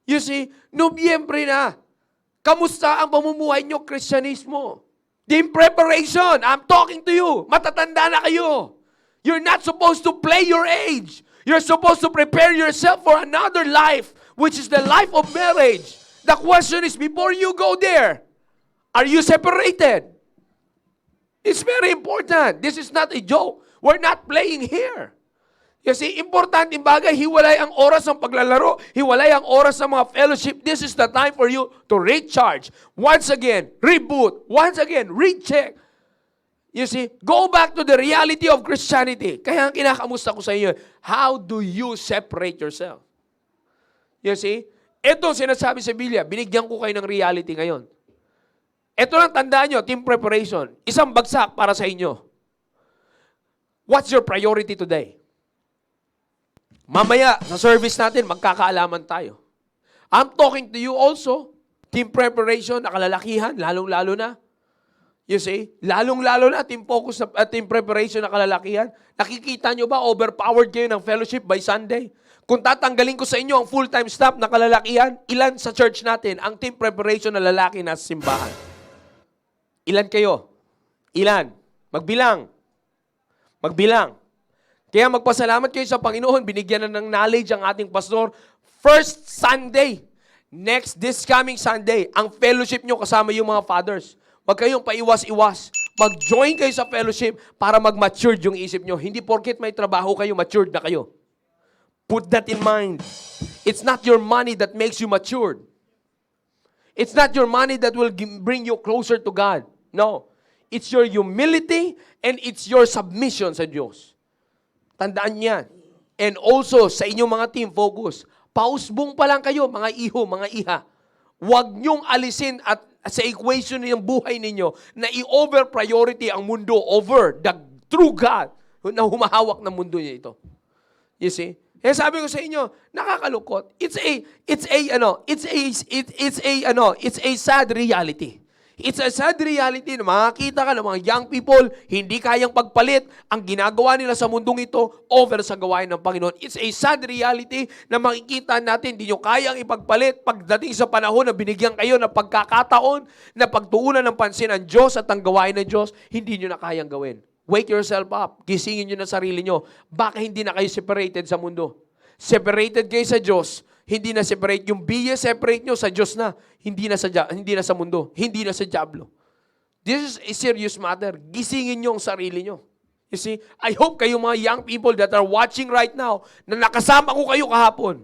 Speaker 3: You see? Nobyembre na. Kamusta ang pamumuhay nyo, Kristyanismo? In preparation, I'm talking to you. Matatanda na kayo. You're not supposed to play your age. You're supposed to prepare yourself for another life, which is the life of marriage. The question is, before you go there, are you separated? It's very important. This is not a joke. We're not playing here. Kasi importanteng bagay, hiwalay ang oras ng paglalaro, hiwalay ang oras ng mga fellowship. This is the time for you to recharge. Once again, reboot. Once again, recheck. You see, go back to the reality of Christianity. Kaya ang kinakamusta ko sa inyo, how do you separate yourself? You see, ito sinasabi sa Biblia, binigyan ko kayo ng reality ngayon. Ito lang tandaan nyo, team preparation. Isang bagsak para sa inyo. What's your priority today? Mamaya, sa service natin, magkakaalaman tayo. I'm talking to you also. Team preparation, nakalalakihan, lalong-lalo na. You see? Lalong-lalo na, team focus na, team preparation na kalalakihan. Nakikita nyo ba, overpowered kayo ng fellowship by Sunday? Kung tatanggalin ko sa inyo ang full-time staff na kalalakihan, ilan sa church natin ang team preparation na lalaki na simbahan? Ilan kayo? Ilan? Magbilang. Magbilang. Kaya magpasalamat kayo sa Panginoon, binigyan na ng knowledge ang ating pastor. First Sunday, this coming Sunday, ang fellowship nyo kasama yung mga fathers. Huwag kayong paiwas-iwas. Mag-join kayo sa fellowship para mag-matured yung isip nyo. Hindi porket may trabaho kayo, matured na kayo. Put that in mind. It's not your money that makes you matured. It's not your money that will bring you closer to God. No. It's your humility and it's your submission sa Diyos. Tandaan yan. And also, sa inyong mga team focus, pausbong pa lang kayo, mga iho, mga iha. Huwag nyong alisin at sa equation ng buhay ninyo na i-over priority ang mundo over the true God na humahawak ng mundo niya ito. You see? Kaya sabi ko sa inyo, nakakalungkot. It's a sad reality. It's a sad reality na makakita ka ng mga young people, hindi kayang pagpalit ang ginagawa nila sa mundong ito over sa gawain ng Panginoon. It's a sad reality na makikita natin, hindi nyo kayang ipagpalit pagdating sa panahon na binigyan kayo ng pagkakataon na pagtuunan ng pansin ang Diyos at ang gawain ng Diyos, hindi nyo na kayang gawin. Wake yourself up. Gisingin nyo na sarili nyo. Baka hindi na kayo separated sa mundo. Separated kayo sa Diyos. Hindi na separate. Yung biye, separate nyo sa Diyos na. Hindi na sa mundo. Hindi na sa diablo. This is a serious matter. Gisingin nyo ang sarili nyo. You see, I hope kayo mga young people that are watching right now, na nakasama ko kayo kahapon.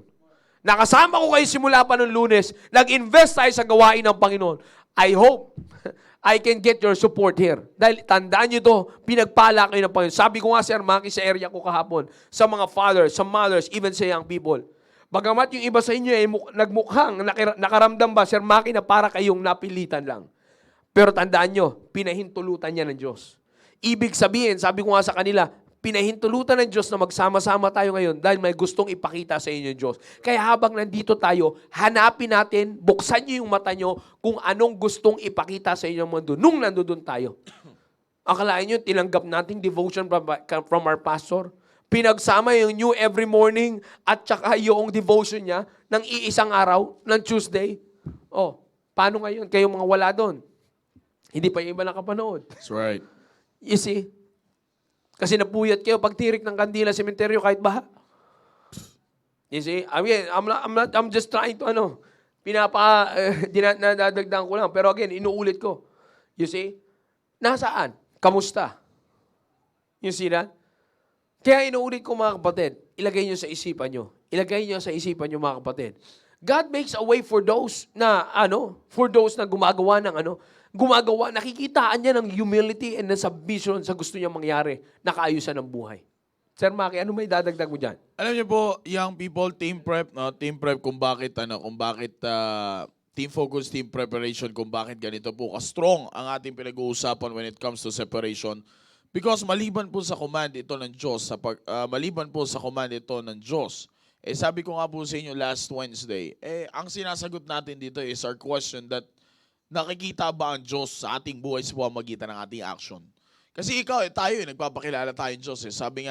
Speaker 3: Nakasama ko kayo simula pa noong Lunes. Nag-invest tayo sa gawain ng Panginoon. I hope I can get your support here. Dahil tandaan nyo to, pinagpala kayo ng Panginoon. Sabi ko nga, Sir Maki, sa area ko kahapon, sa mga fathers, sa mothers, even sa young people. Bagamat yung iba sa inyo ay nagmukhang, nakaramdam ba, Sir Maki, na para kayong napilitan lang. Pero tandaan nyo, pinahintulutan niya ng Diyos. Ibig sabihin, sabi ko nga sa kanila, pinahintulutan ng Diyos na magsama-sama tayo ngayon dahil may gustong ipakita sa inyo ng Diyos. Kaya habang nandito tayo, hanapin natin, buksan nyo yung mata nyo kung anong gustong ipakita sa inyo ng mundo nung nandoon tayo. Akalain nyo, tinanggap nating devotion from our pastor. Pinagsama yung new every morning at saka yung devotion niya ng iisang araw, ng Tuesday. Oh, paano ngayon kayong mga wala doon? Hindi pa yung iba nakapanood.
Speaker 2: That's right.
Speaker 3: You see? Kasi napuyat kayo pag tirik ng kandila sa sementeryo kahit baha. You see? I mean, I'm just trying to dinadagdagan ko lang. Pero again, inuulit ko. You see? Nasaan? Kamusta? You see that? Kaya inuulit ko mga kapatid, ilagay nyo sa isipan nyo. Ilagay nyo sa isipan nyo mga kapatid. God makes a way for those na gumagawa ng nakikitaan niya ng humility and ng submission sa gusto niya mangyari na kaayusan ng buhay. Sir Maki, ano may dadagdag mo dyan?
Speaker 2: Alam niyo po, young people, team prep, kung bakit team focus, team preparation, kung bakit ganito po ka-strong ang ating pinag-uusapan when it comes to separation. Because maliban po sa command ito ng Diyos, sabi ko nga po sa inyo last Wednesday, ang sinasagot natin dito is our question that nakikita ba ang Diyos sa ating buhay sa pamamagitan ng ating action? Kasi nagpapakilala tayong Diyos. Sabi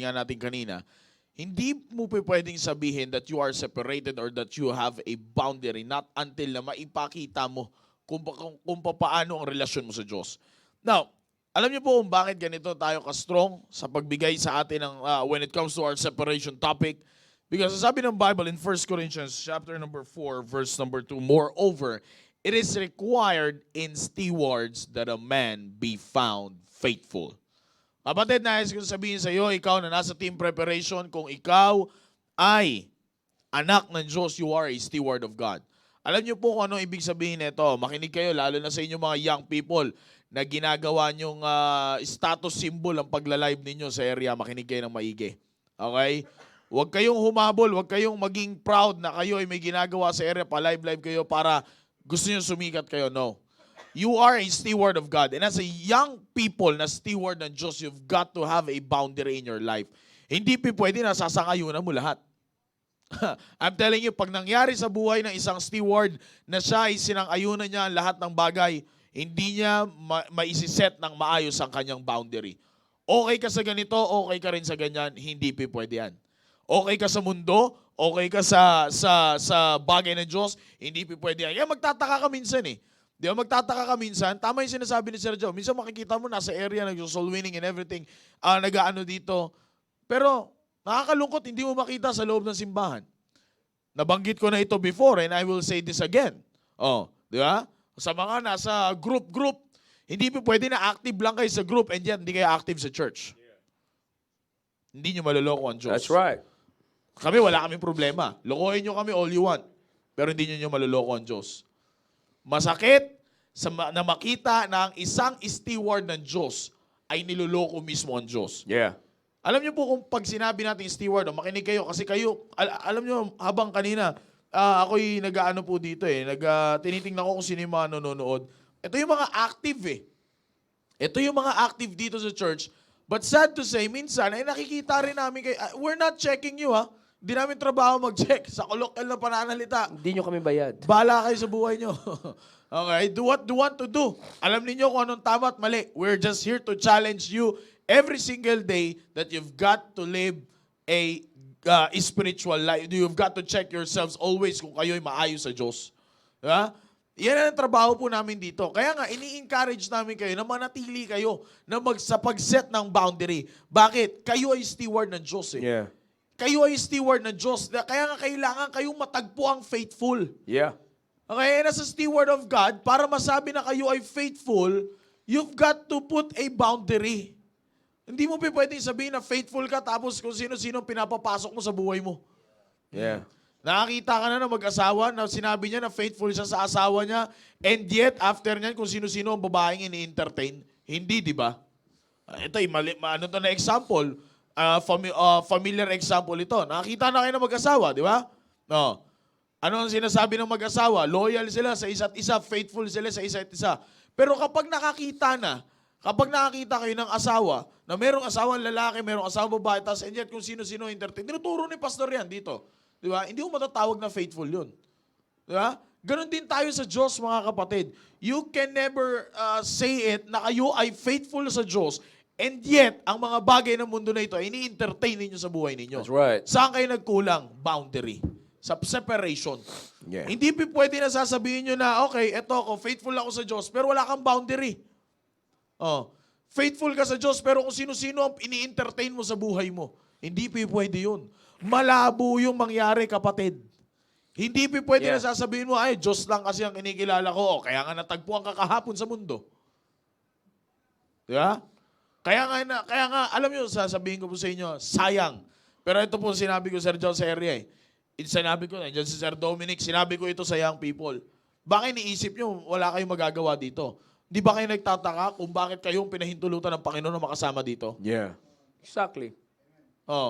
Speaker 2: nga natin kanina, hindi mo pwedeng sabihin that you are separated or that you have a boundary not until na maipakita mo kung paano ang relasyon mo sa Diyos. Now, alam niyo po kung bakit ganito tayo ka-strong sa pagbigay sa atin ng when it comes to our separation topic? Because sabi ng Bible in 1 Corinthians chapter number 4, verse number 2, moreover, it is required in stewards that a man be found faithful. Kapatid, nais ko sabihin sa iyo, ikaw na nasa team preparation, kung ikaw ay anak ng Diyos, you are a steward of God. Alam niyo po kung ano ibig sabihin nito. Makinig kayo, lalo na sa inyo mga young people. na ginagawa nyong status symbol ang pagla-live ninyo sa area, makinig kayo ng maigi. Okay? Huwag kayong humabol, huwag kayong maging proud na kayo ay may ginagawa sa area, pa-live kayo para gusto nyo sumikat kayo. No. You are a steward of God. And as a young people na steward ng Diyos, you've got to have a boundary in your life. Hindi pwede na sasangayunan mo lahat. I'm telling you, pag nangyari sa buhay ng isang steward na siya ay sinang-ayunan niya ang lahat ng bagay, hindi niya maisiset ng maayos ang kanyang boundary. Okay ka sa ganito, okay ka rin sa ganyan, hindi pwede yan. Okay ka sa mundo, okay ka sa bagay ng Diyos, hindi pwede yan. Kaya magtataka ka minsan eh. Di ba, magtataka ka minsan, tama yung sinasabi ni Sir Joe, minsan makikita mo nasa area, nag-soul winning and everything, nag-ano dito. Pero, nakakalungkot, hindi mo makita sa loob ng simbahan. Nabanggit ko na ito before and I will say this again. Oh, di ba? Sa mga nasa group, hindi pwede na active lang kayo sa group and yet hindi kayo active sa church. Hindi nyo maloloko ang Diyos.
Speaker 3: That's right.
Speaker 2: Kami, wala kaming problema. Lokohin nyo kami all you want. Pero hindi nyo maloloko ang Diyos. Masakit na makita na ang isang steward ng Diyos ay niloloko mismo ang Diyos.
Speaker 3: Yeah.
Speaker 2: Alam niyo po kung pag sinabi natin steward, makinig kayo kasi kayo, alam niyo habang kanina, ako'y nag-ano po dito tinitingnan ko kung sino yung mga nanonood. Ito yung mga active Ito yung mga active dito sa church. But sad to say, minsan ay nakikita rin namin kayo, we're not checking you Hindi namin trabaho mag-check sa kolokal na pananalita.
Speaker 3: Hindi nyo kami bayad.
Speaker 2: Bahala kayo sa buhay nyo. Okay? Do what you want to do. Alam niyo kung anong tama at mali. We're just here to challenge you every single day that you've got to live a spiritual life. You've got to check yourselves always kung kayo'y maayos sa Diyos. Diba? Yan ang trabaho po namin dito. Kaya nga, ini-encourage namin kayo na manatili kayo na sa pag-set ng boundary. Bakit? Kayo ay steward ng Diyos
Speaker 3: Yeah.
Speaker 2: Kayo ay steward ng Diyos. Kaya nga kailangan kayong matagpo ang faithful.
Speaker 3: Yeah.
Speaker 2: Okay, and as a steward of God, para masabi na kayo ay faithful, you've got to put a boundary. Hindi mo pwedeng sabihin na faithful ka tapos kung sino-sino pinapapasok mo sa buhay mo.
Speaker 3: Yeah.
Speaker 2: Nakakita ka na ng mag-asawa na sinabi niya na faithful siya sa asawa niya and yet after niyan kung sino-sino ang babaeng ini-entertain. Hindi, di ba? Ito, ano to na example? Familiar example ito. Nakakita na kayo ng mag-asawa, di ba? No. Ano ang sinasabi ng mag-asawa? Loyal sila sa isa't isa, faithful sila sa isa't isa. Pero kapag nakakita kayo ng asawa, na merong asawang lalaki, merong asawang babae, tas and yet kung sino-sino entertain, tinuturo ni pastor yan dito. Di ba? Hindi mo matatawag na faithful yun. Di ba? Ganon din tayo sa Diyos, mga kapatid. You can never say it na kayo ay faithful sa Diyos and yet, ang mga bagay ng mundo na ito ay ini-entertain ninyo sa buhay ninyo.
Speaker 3: That's right.
Speaker 2: Saan kayo nagkulang? Boundary. Sa separation.
Speaker 3: Yeah.
Speaker 2: Hindi pwede na sasabihin nyo na, okay, eto ako, faithful ako sa Diyos, pero wala kang boundary. Faithful ka sa Diyos, pero kung sino-sino ang ini-entertain mo sa buhay mo. Hindi pwede yun. Malabo yung mangyari, kapatid. Hindi pwede na sasabihin mo, ay, Diyos lang kasi ang kinikilala ko, kaya nga natagpuan ka kahapon sa mundo. Diba? Kaya nga, alam nyo, sasabihin ko po sa inyo, sayang. Pero ito po sinabi ko, Sir John, sa area Sinabi ko, nandiyan si Sir Dominic, sinabi ko ito sa young people. Baka iniisip nyo, wala kayong magagawa dito. Di ba kayo nagtataka kung bakit kayong pinahintulutan ng Panginoon na makasama dito?
Speaker 3: Yeah. Exactly.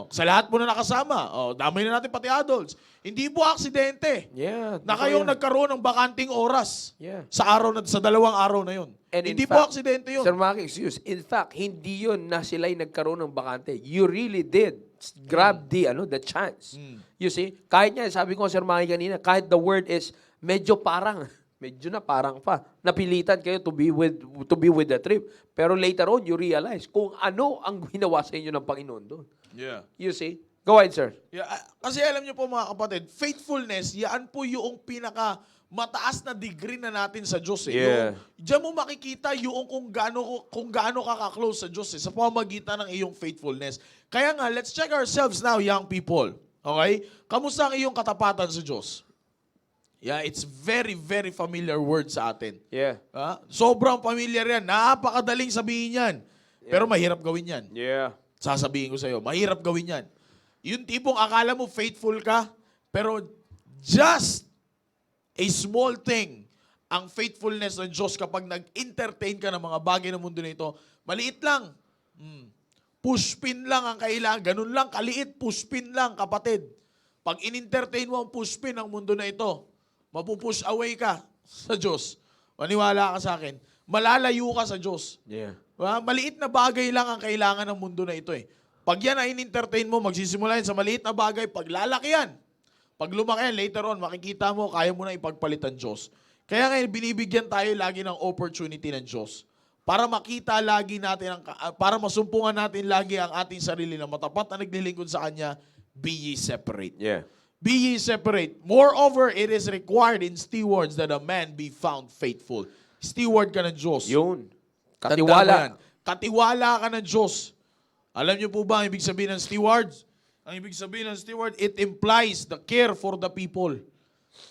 Speaker 2: Sa lahat po na nakasama. Damay na natin pati adults. Hindi po aksidente.
Speaker 3: Yeah.
Speaker 2: Na kayong nagkaroon ng bakanting oras.
Speaker 3: Yeah.
Speaker 2: Sa dalawang araw na yun.
Speaker 3: And
Speaker 2: Hindi
Speaker 3: in
Speaker 2: po
Speaker 3: fact,
Speaker 2: aksidente yun.
Speaker 3: Sir Maki, excuse. In fact, hindi yun na sila'y nagkaroon ng bakante. You really did grab the chance. You see? Kahit nga, sabi ko Sir Maki kanina, kahit the word is medyo parang pa. Napilitan kayo to be with the trip. Pero later on, you realize kung ano ang ginawa sa inyo ng Panginoon doon.
Speaker 2: Yeah.
Speaker 3: You see? Go ahead, sir.
Speaker 2: Yeah, kasi alam niyo po mga kapatid, faithfulness, yan po yung pinaka mataas na degree na natin sa Diyos.
Speaker 3: Yeah.
Speaker 2: Diyan mo makikita yung kung gaano ka ka-close sa Diyos sa pamamagitan ng iyong faithfulness. Kaya nga, let's check ourselves now, young people. Okay? Kamusta ang iyong katapatan sa Diyos? Yeah, it's very, very familiar word sa atin.
Speaker 3: Yeah.
Speaker 2: Sobrang familiar yan. Napakadaling sabihin yan. Pero mahirap gawin yan.
Speaker 3: Yeah.
Speaker 2: Sasabihin ko sa'yo, mahirap gawin yan. Yung tipong akala mo faithful ka, pero just a small thing ang faithfulness ng Diyos kapag nag-entertain ka ng mga bagay ng mundo na ito, maliit lang. Pushpin lang ang kailangan. Ganun lang, kaliit, pushpin lang, kapatid. Pag in-entertain mo ang pushpin ng mundo na ito, mapupush away ka sa Diyos. Maniwala ka sa akin. Malalayo ka sa Diyos.
Speaker 3: Yeah.
Speaker 2: Maliit na bagay lang ang kailangan ng mundo na ito eh. Pag yan ay in-entertain mo, magsisimula yan sa maliit na bagay, pag lalaki yan. Pag lumaki yan, later on, makikita mo, kaya mo na ipagpalit ang Diyos. Kaya ngayon, binibigyan tayo lagi ng opportunity ng Diyos. Para makita lagi natin, para masumpungan natin lagi ang ating sarili na matapat na naglilingkod sa Kanya, be ye separate.
Speaker 3: Yeah.
Speaker 2: Be ye separate. Moreover, it is required in stewards that a man be found faithful. Steward ka ng Diyos.
Speaker 3: Yun.
Speaker 2: Tandaan mo
Speaker 3: Katiwala.
Speaker 2: yan. Katiwala ka ng Diyos. Alam niyo po ba ang ibig sabihin ng steward? Ang ibig sabihin ng steward, it implies the care for the people.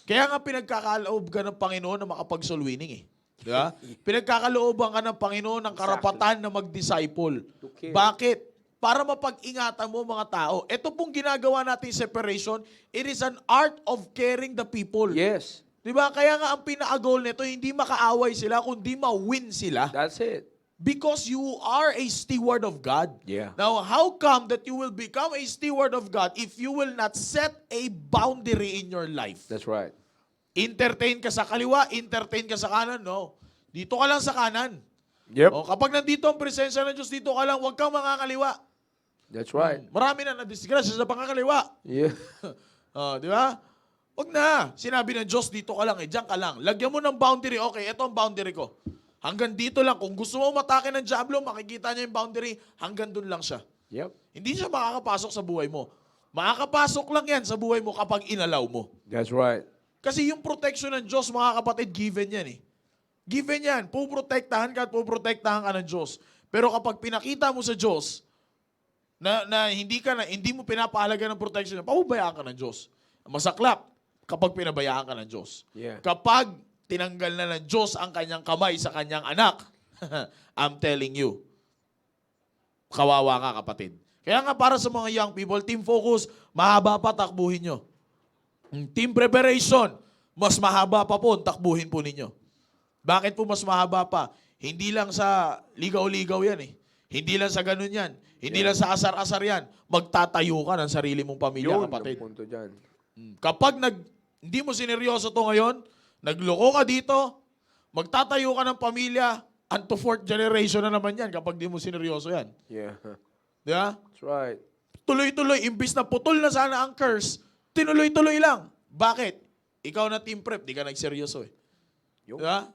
Speaker 2: Kaya nga pinagkakaloob ka ng Panginoon na makapag-soul-winning eh. Di ba? Pinagkakalooban ka ng Panginoon ng karapatan na mag-disciple.
Speaker 3: Okay.
Speaker 2: Bakit? Para mapag-ingatan mo mga tao. Ito pong ginagawa natin separation, it is an art of caring the people.
Speaker 3: Yes.
Speaker 2: Di ba? Kaya nga ang pinaka-goal nito, hindi makaaway sila, kundi ma-win sila.
Speaker 3: That's it.
Speaker 2: Because you are a steward of God.
Speaker 3: Yeah.
Speaker 2: Now, how come that you will become a steward of God if you will not set a boundary in your life?
Speaker 3: That's right.
Speaker 2: Entertain ka sa kaliwa, entertain ka sa kanan, no. Dito ka lang sa kanan.
Speaker 3: Yep.
Speaker 2: O, kapag nandito ang presensya ng Diyos, dito ka lang, huwag kang makakaliwa.
Speaker 3: That's right.
Speaker 2: Marami na nadisgrasya sa pangkakaliwa.
Speaker 3: Yeah.
Speaker 2: Di ba? Huwag na. Sinabi ng Diyos, dito ka lang, diyan ka lang. Lagyan mo ng boundary. Okay, ito ang boundary ko. Hanggang dito lang. Kung gusto mo matake ng Diablo, makikita niya yung boundary, hanggang dun lang siya.
Speaker 3: Yep.
Speaker 2: Hindi siya makakapasok sa buhay mo. Makakapasok lang yan sa buhay mo kapag inalaw mo.
Speaker 3: That's right.
Speaker 2: Kasi yung protection ng Diyos, mga kapatid, given yan eh. Given yan. Puprotektahan ka at puprotektahan ka ng Diyos. Pero kapag pinakita mo sa Diyos na hindi mo pinapahalaga ng protection, pahubayaan ka ng Diyos. Masaklap kapag pinabayaan ka ng Diyos.
Speaker 3: Yeah.
Speaker 2: Kapag tinanggal na ng Diyos ang kanyang kamay sa kanyang anak, I'm telling you, kawawa ka, kapatid. Kaya nga para sa mga young people, team focus, mahaba pa takbuhin nyo. Team preparation, mas mahaba pa po, takbuhin po ninyo. Bakit po mas mahaba pa? Hindi lang sa ligaw-ligaw yan eh. Hindi lang sa ganun yan. Hindi lang sa asar-asar yan. Magtatayo ka ng sarili mong pamilya,
Speaker 3: Yun
Speaker 2: kapatid.
Speaker 3: ang punto dyan.
Speaker 2: Kapag hindi mo sineryoso to ngayon, nagloko ka dito, magtatayo ka ng pamilya, and to fourth generation na naman yan kapag di mo sineryoso yan.
Speaker 3: Yeah.
Speaker 2: Di ba?
Speaker 3: That's right.
Speaker 2: Tuloy-tuloy, imbis na putol na sana ang curse, tinuloy-tuloy lang. Bakit? Ikaw na team prep, di ka nagseryoso eh.
Speaker 3: Yo.
Speaker 2: Di ba?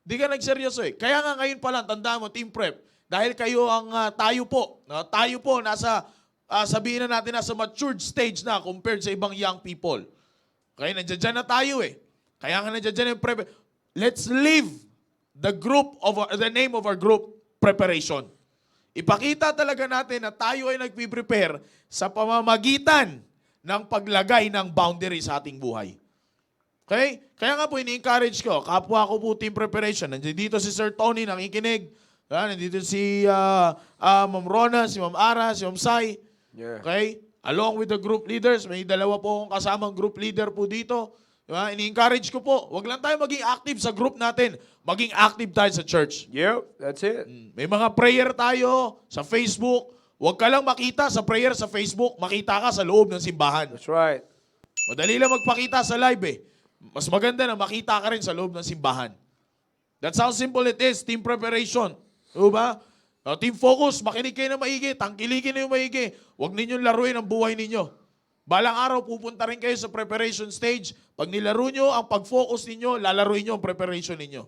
Speaker 2: Di ka nagseryoso eh. Kaya nga ngayon pa lang, tandaan mo, team prep, dahil kayo ang tayo po, nasa, sabihin na natin, nasa matured stage na compared sa ibang young people. Kaya nandiyan na tayo eh. Kaya nga nandiyan yung prep. Let's leave the name of our group, preparation. Ipakita talaga natin na tayo ay nagpiprepare sa pamamagitan ng paglagay ng boundary sa ating buhay. Okay? Kaya nga po, ini-encourage ko, kapwa ko po team preparation. Nandito si Sir Tony, nakikinig. Nandito si Ma'am Rona, si Ma'am Ara, si Ma'am Sai.
Speaker 3: Yeah.
Speaker 2: Okay? Along with the group leaders, may dalawa po akong kasamang group leader po dito. Diba? Ini-encourage ko po, wag lang tayo maging active sa group natin. Maging active tayo sa church.
Speaker 3: Yep. That's it.
Speaker 2: May mga prayer tayo sa Facebook. Huwag ka lang makita sa prayer sa Facebook, makita ka sa loob ng simbahan.
Speaker 3: That's right.
Speaker 2: Madali lang magpakita sa live eh. Mas maganda na makita ka rin sa loob ng simbahan. That's how simple it is, team preparation. Diba? Team focus, makinig kayo na maigi, tangkilikin na yung maigi. Huwag ninyong laruin ang buhay ninyo. Balang araw, pupunta rin kayo sa preparation stage. Pag nilaro nyo, ang pag-focus ninyo, lalaruin nyo ang preparation ninyo.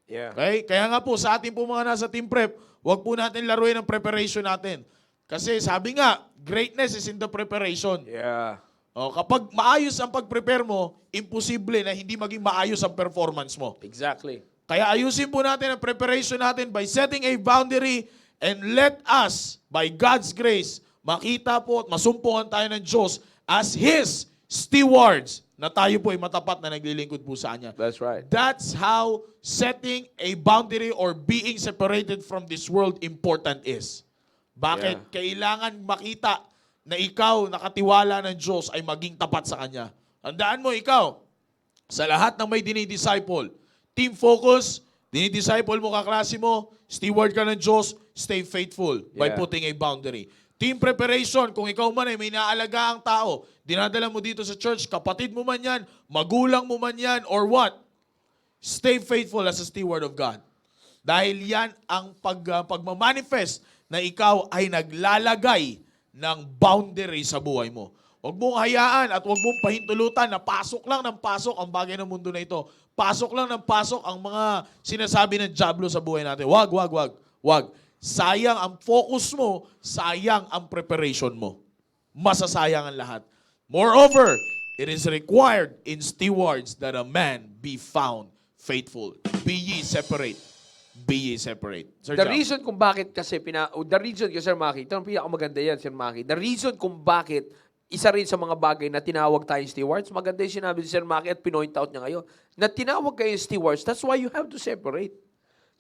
Speaker 3: Yeah.
Speaker 2: Okay? Kaya nga po, sa ating po mga nasa team prep, huwag po natin laruin ang preparation natin. Kasi sabi nga, greatness is in the preparation.
Speaker 3: Yeah.
Speaker 2: Kapag maayos ang pag-prepare mo, imposible na hindi maging maayos ang performance mo.
Speaker 3: Exactly.
Speaker 2: Kaya ayusin po natin ang preparation natin by setting a boundary and let us, by God's grace, makita po at masumpungan tayo ng Diyos as His stewards na tayo po ay matapat na naglilingkod po sa Kanya.
Speaker 3: That's right.
Speaker 2: That's how setting a boundary or being separated from this world important is. Bakit? Kailangan makita na ikaw, nakatiwala ng Diyos, ay maging tapat sa Kanya. Tandaan mo, ikaw, Sa lahat ng may dinidisciple, team focus, dinidisciple mo kaklase mo, steward ka ng Diyos, stay faithful by
Speaker 3: Yeah.
Speaker 2: putting a boundary. Team preparation, kung ikaw man ay may naalaga ang tao, dinadala mo dito sa church, kapatid mo man yan, magulang mo man yan, or what? Stay faithful as a steward of God. Dahil yan ang pagmamanifest na ikaw ay naglalagay ng boundary sa buhay mo. Huwag mong hayaan at huwag mong pahintulutan na pasok lang ng pasok ang bagay ng mundo na ito. Pasok lang ng pasok ang mga sinasabi ng dyablo sa buhay natin. Wag. Sayang ang focus mo, sayang ang preparation mo. Masasayang ang lahat. Moreover, it is required in stewards that a man be found faithful. Be ye separate. Be ye separate. Sir
Speaker 3: The
Speaker 2: Jam.
Speaker 3: reason kung bakit kasi the reason kasi Sir Maki, ito ang pinakamaganda yan, Sir Maki. The reason kung bakit isa rin sa mga bagay na tinawag tayong stewards, maganda yung sinabi ni Sir Maki at pinoint out niya ngayon, na tinawag kayong stewards, that's why you have to separate.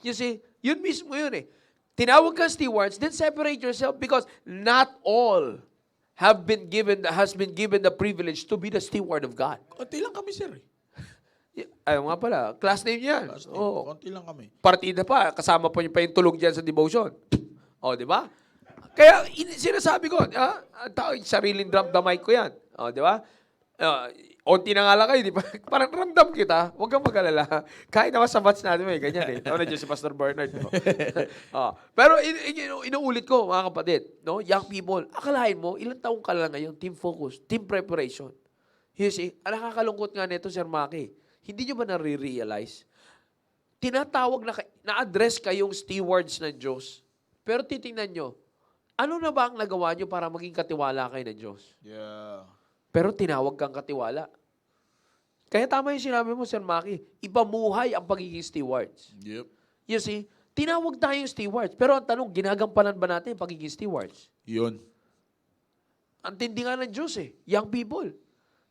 Speaker 3: You see, yun mismo yun eh. Tinawag ka stewards, then separate yourself because not all has been given the privilege to be the steward of God.
Speaker 2: Konti lang kami, sir.
Speaker 3: Ayaw nga pala, class name yan. Oo.
Speaker 2: Konti lang kami.
Speaker 3: Partida pa, kasama pa yung tulog dyan sa devotion. O, di ba? Kaya sinasabi ko, sariling damdamay ko yan. O, di ba? Onti na nga lang kayo, di ba? Parang ramdam kita, huwag kang mag-alala. Kahit naman sa batch natin, may ganyan eh. Nandiyan si Pastor Bernard. No? Pero inuulit ko, mga kapatid, no? Young people, akalain mo, ilang taong ka lang ngayon, team focus, team preparation. You see, ang nakakalungkot nga nito, Sir Maki, hindi nyo ba nare-realize? Tinatawag na-address kayong stewards ng Diyos. Pero titingnan nyo, ano na ba ang nagawa nyo para maging katiwala kayo ng Diyos?
Speaker 2: Yeah.
Speaker 3: Pero tinawag kang katiwala. Kaya tama yung sinabi mo, Sir Maki, ipamuhay ang pagiging stewards.
Speaker 2: Yep.
Speaker 3: You see, tinawag tayong stewards. Pero ang tanong, ginagampanan ba natin ang pagiging stewards?
Speaker 2: Yun.
Speaker 3: Ang tindi nga ng Diyos eh, young people.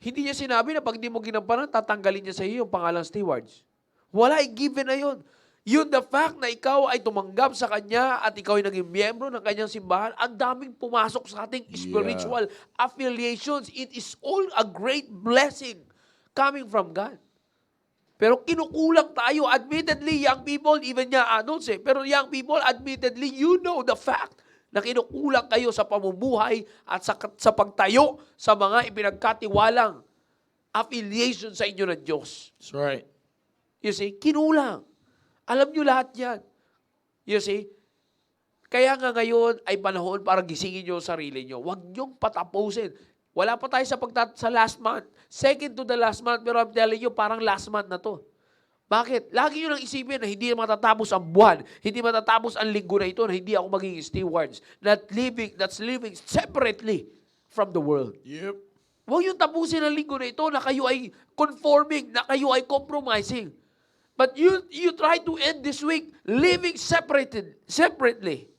Speaker 3: Hindi niya sinabi na pag di mo ginampanan, tatanggalin niya sa iyo yung pangalang stewards. Wala, given na yun. Yun the fact na ikaw ay tumanggap sa Kanya at ikaw ay naging miyembro ng Kanyang simbahan, ang daming pumasok sa ating spiritual affiliations. It is all a great blessing coming from God. Pero kinukulang tayo, admittedly, young people, even nga adults eh, pero young people, admittedly, you know the fact na kinukulang kayo sa pamumuhay at sa pagtayo sa mga ipinagkatiwalang affiliation sa inyo ng Diyos.
Speaker 2: That's right.
Speaker 3: You see, kinulang. Alam nyo lahat yan. You see? Kaya nga ngayon ay panahon para gisingin nyo ang sarili nyo. Huwag nyong patapusin. Wala pa tayo sa last month. Second to the last month, pero I'm telling you, parang last month na to. Bakit? Lagi nyo lang isipin na hindi matatapos ang buwan, hindi matatapos ang linggo na ito na hindi ako magiging stewards. That's living separately from the world.
Speaker 2: Yep.
Speaker 3: Huwag yung tapusin ang linggo na ito na kayo ay conforming, na kayo ay compromising. But you try to end this week living separately.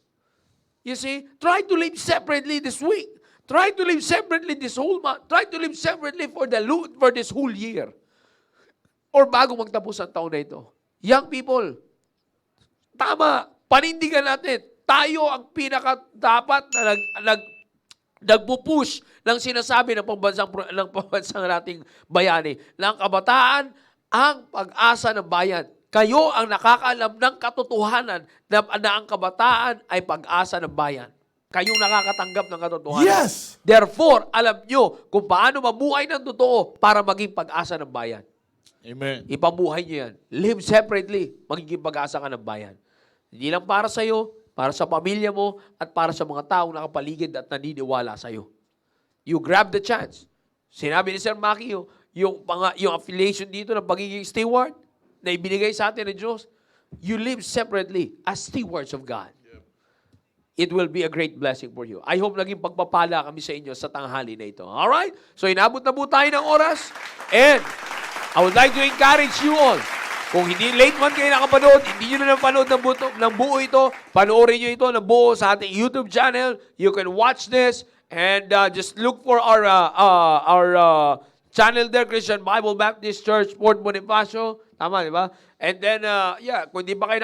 Speaker 3: You see? Try to live separately this week. Try to live separately this whole month. Try to live separately for this whole year. Or bago magtapos ang taon na ito. Young people, tama, panindigan natin. Tayo ang pinaka-dapat na nagpupush ng sinasabi ng pambansang nating bayani. Ng kabataan, ang pag-asa ng bayan. Kayo ang nakakaalam ng katotohanan na ang kabataan ay pag-asa ng bayan. Kayong nakakatanggap ng katotohanan.
Speaker 2: Yes!
Speaker 3: Therefore, alam nyo kung paano mabuhay ng totoo para maging pag-asa ng bayan.
Speaker 2: Amen.
Speaker 3: Ipabuhay nyo yan. Live separately, magiging pag-asa ka ng bayan. Hindi lang para sa'yo, para sa pamilya mo, at para sa mga taong nakapaligid at naniniwala sa'yo. You grab the chance. Sinabi ni Sir Maki, yung affiliation dito ng pagiging steward na ibinigay sa atin ng Diyos, you live separately as stewards of God. It will be a great blessing for you. I hope naging pagpapala kami sa inyo sa tanghali na ito. Alright? So inabot na po tayo ng oras. And I would like to encourage you all. Kung hindi late man kayo nakapanood, hindi nyo na napanood ng buo ito, panoorin nyo ito ng buo sa ating YouTube channel. You can watch this and just look for our channel there, Christian Bible Baptist Church, Port Bonifacio. Tama, di ba? And then, kung di pa kayo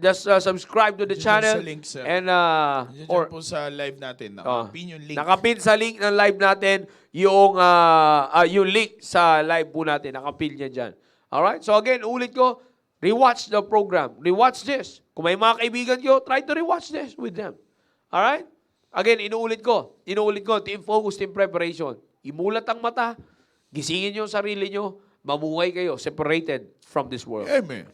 Speaker 3: just subscribe to the
Speaker 2: Diyan
Speaker 3: channel.
Speaker 2: sa link, sir.
Speaker 3: And,
Speaker 2: Diyan
Speaker 3: or,
Speaker 2: po sa live natin.
Speaker 3: Oh.
Speaker 2: Pin yung link.
Speaker 3: nakapin sa link ng live natin yung link sa live po natin. Nakapin niya dyan. Alright? So again, ulit ko, rewatch the program. Rewatch this. Kung may mga kaibigan ko, try to rewatch this with them. Alright? Again, inuulit ko, team focus, team preparation. Imulat ang mata, gisingin niyo ang sarili niyo, mamuhay kayo, separated from this world.
Speaker 2: Amen.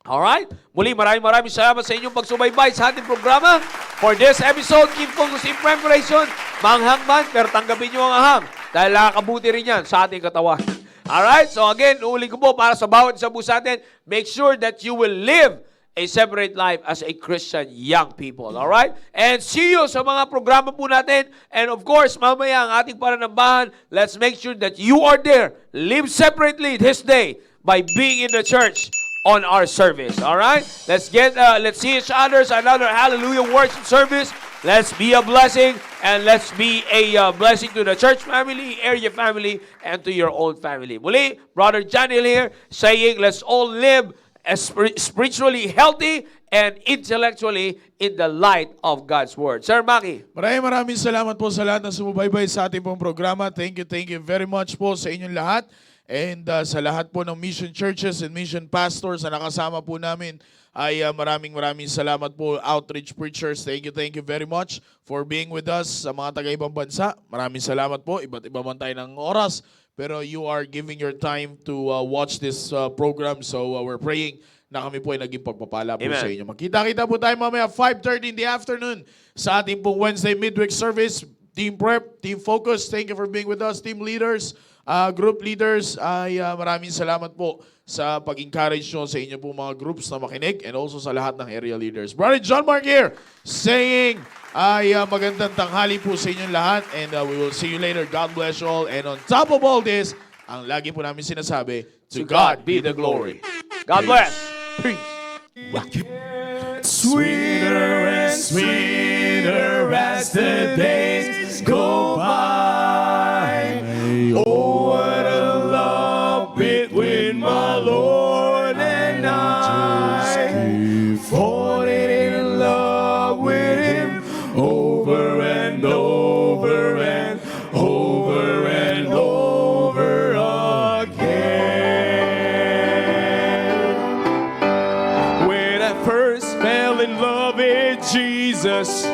Speaker 3: Alright? Muli, maraming salamat sa inyong pagsubaybay sa ating programa. For this episode, keep focus in preparation. Manghang man, pero tanggapin nyo ang ahang. Dahil nakakabuti rin yan sa ating katawan. Alright? So again, uuli ko po para sa bawat isa po sa atin, make sure that you will live a separate life as a Christian young people. Alright? And see you sa mga programa po natin. And of course, mamaya ang ating pananambahan, let's make sure that you are there. Live separately this day by being in the church on our service. Alright? Let's see each other sa another hallelujah worship service. Let's be a blessing and let's be a blessing to the church family, area family, and to your own family. Muli, Brother Janil here saying, let's all live as spiritually healthy and intellectually in the light of God's Word. Sir Maki.
Speaker 2: Maraming salamat po sa lahat na sumubaybay sa ating pong programa. Thank you very much po sa inyong lahat. And sa lahat po ng mission churches and mission pastors na nakasama po namin ay maraming salamat po, outreach preachers. Thank you very much for being with us sa mga taga-ibang bansa. Maraming salamat po. Iba't iba man tayo ng oras. Pero you are giving your time to watch this program. So we're praying na kami po ay naging pagpapala po
Speaker 3: Amen.
Speaker 2: sa inyo. Magkita-kita po tayo mamaya 5:30 in the afternoon sa ating pong Wednesday midweek service. Team Prep, Team Focus, thank you for being with us. Team leaders, group leaders, ay maraming salamat po sa pag-encourage nyo sa inyo pong mga groups na makinig and also sa lahat ng area leaders. Brother John Mark here saying, magandang tanghali po sa inyong lahat and we will see you later. God bless you all. And on top of all this, ang lagi po namin sinasabi, to God be the glory.
Speaker 3: God bless.
Speaker 2: Peace.
Speaker 4: Sweeter and sweeter as the days go by. Oh, what a love between my Lord and I. Falling in love with Him over and over and over and over again. When I first fell in love with Jesus,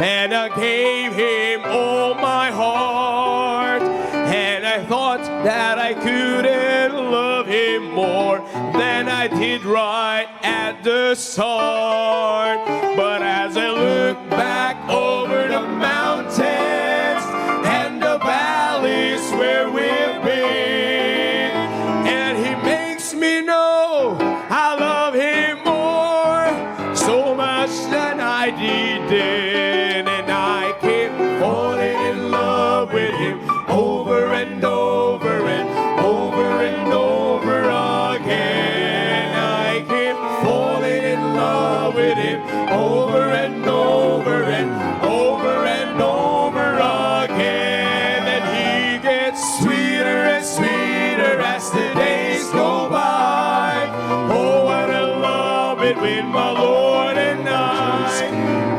Speaker 4: and I gave Him all my heart, and I thought that I couldn't love Him more than I did right at the start. But as I look back over the mountains and the valleys where we've been, and He makes me know I love Him more, so much than I did then. And I keep falling in love with Him over and over and over and over again. I keep falling in love with Him over and over and over and over again. And He gets sweeter and sweeter as the days go by. Oh, what a love between my Lord and I.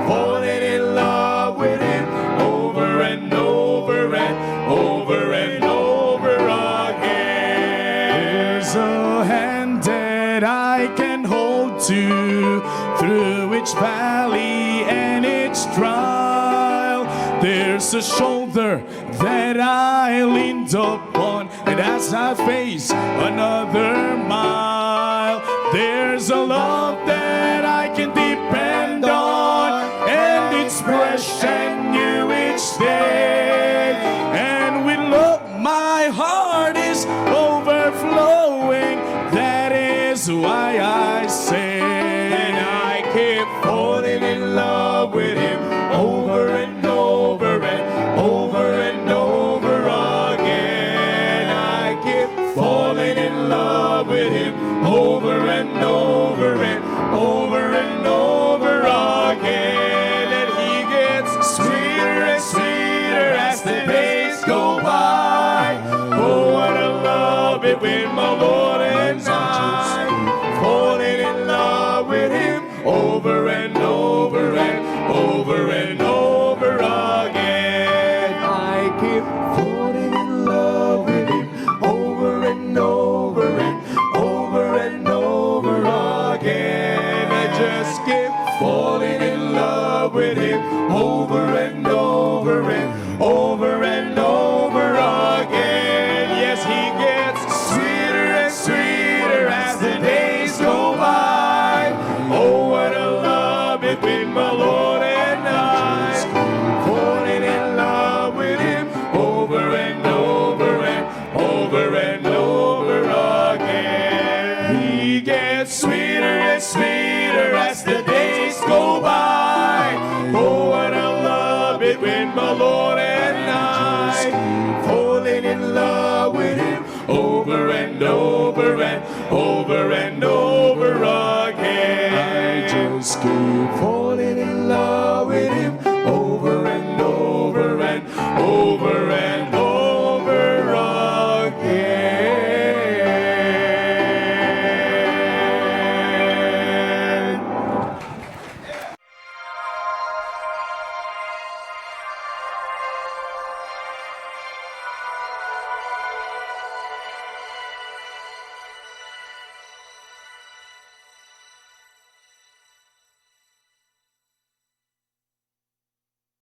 Speaker 4: Falling in love with Him over and over and over and over again. There's a hand that I can hold to through each valley and each trial. There's a shoulder that I leaned upon, and as I face another mile, there's a love that I can depend on, and it's fresh and new each day. And with love, my heart is overflowing. That is why I say, and I keep falling in love with Him over and over and over and over again. I keep falling in love with Him over and over and with my Lord and I, falling in love with Him over and over and over and over again. I keep falling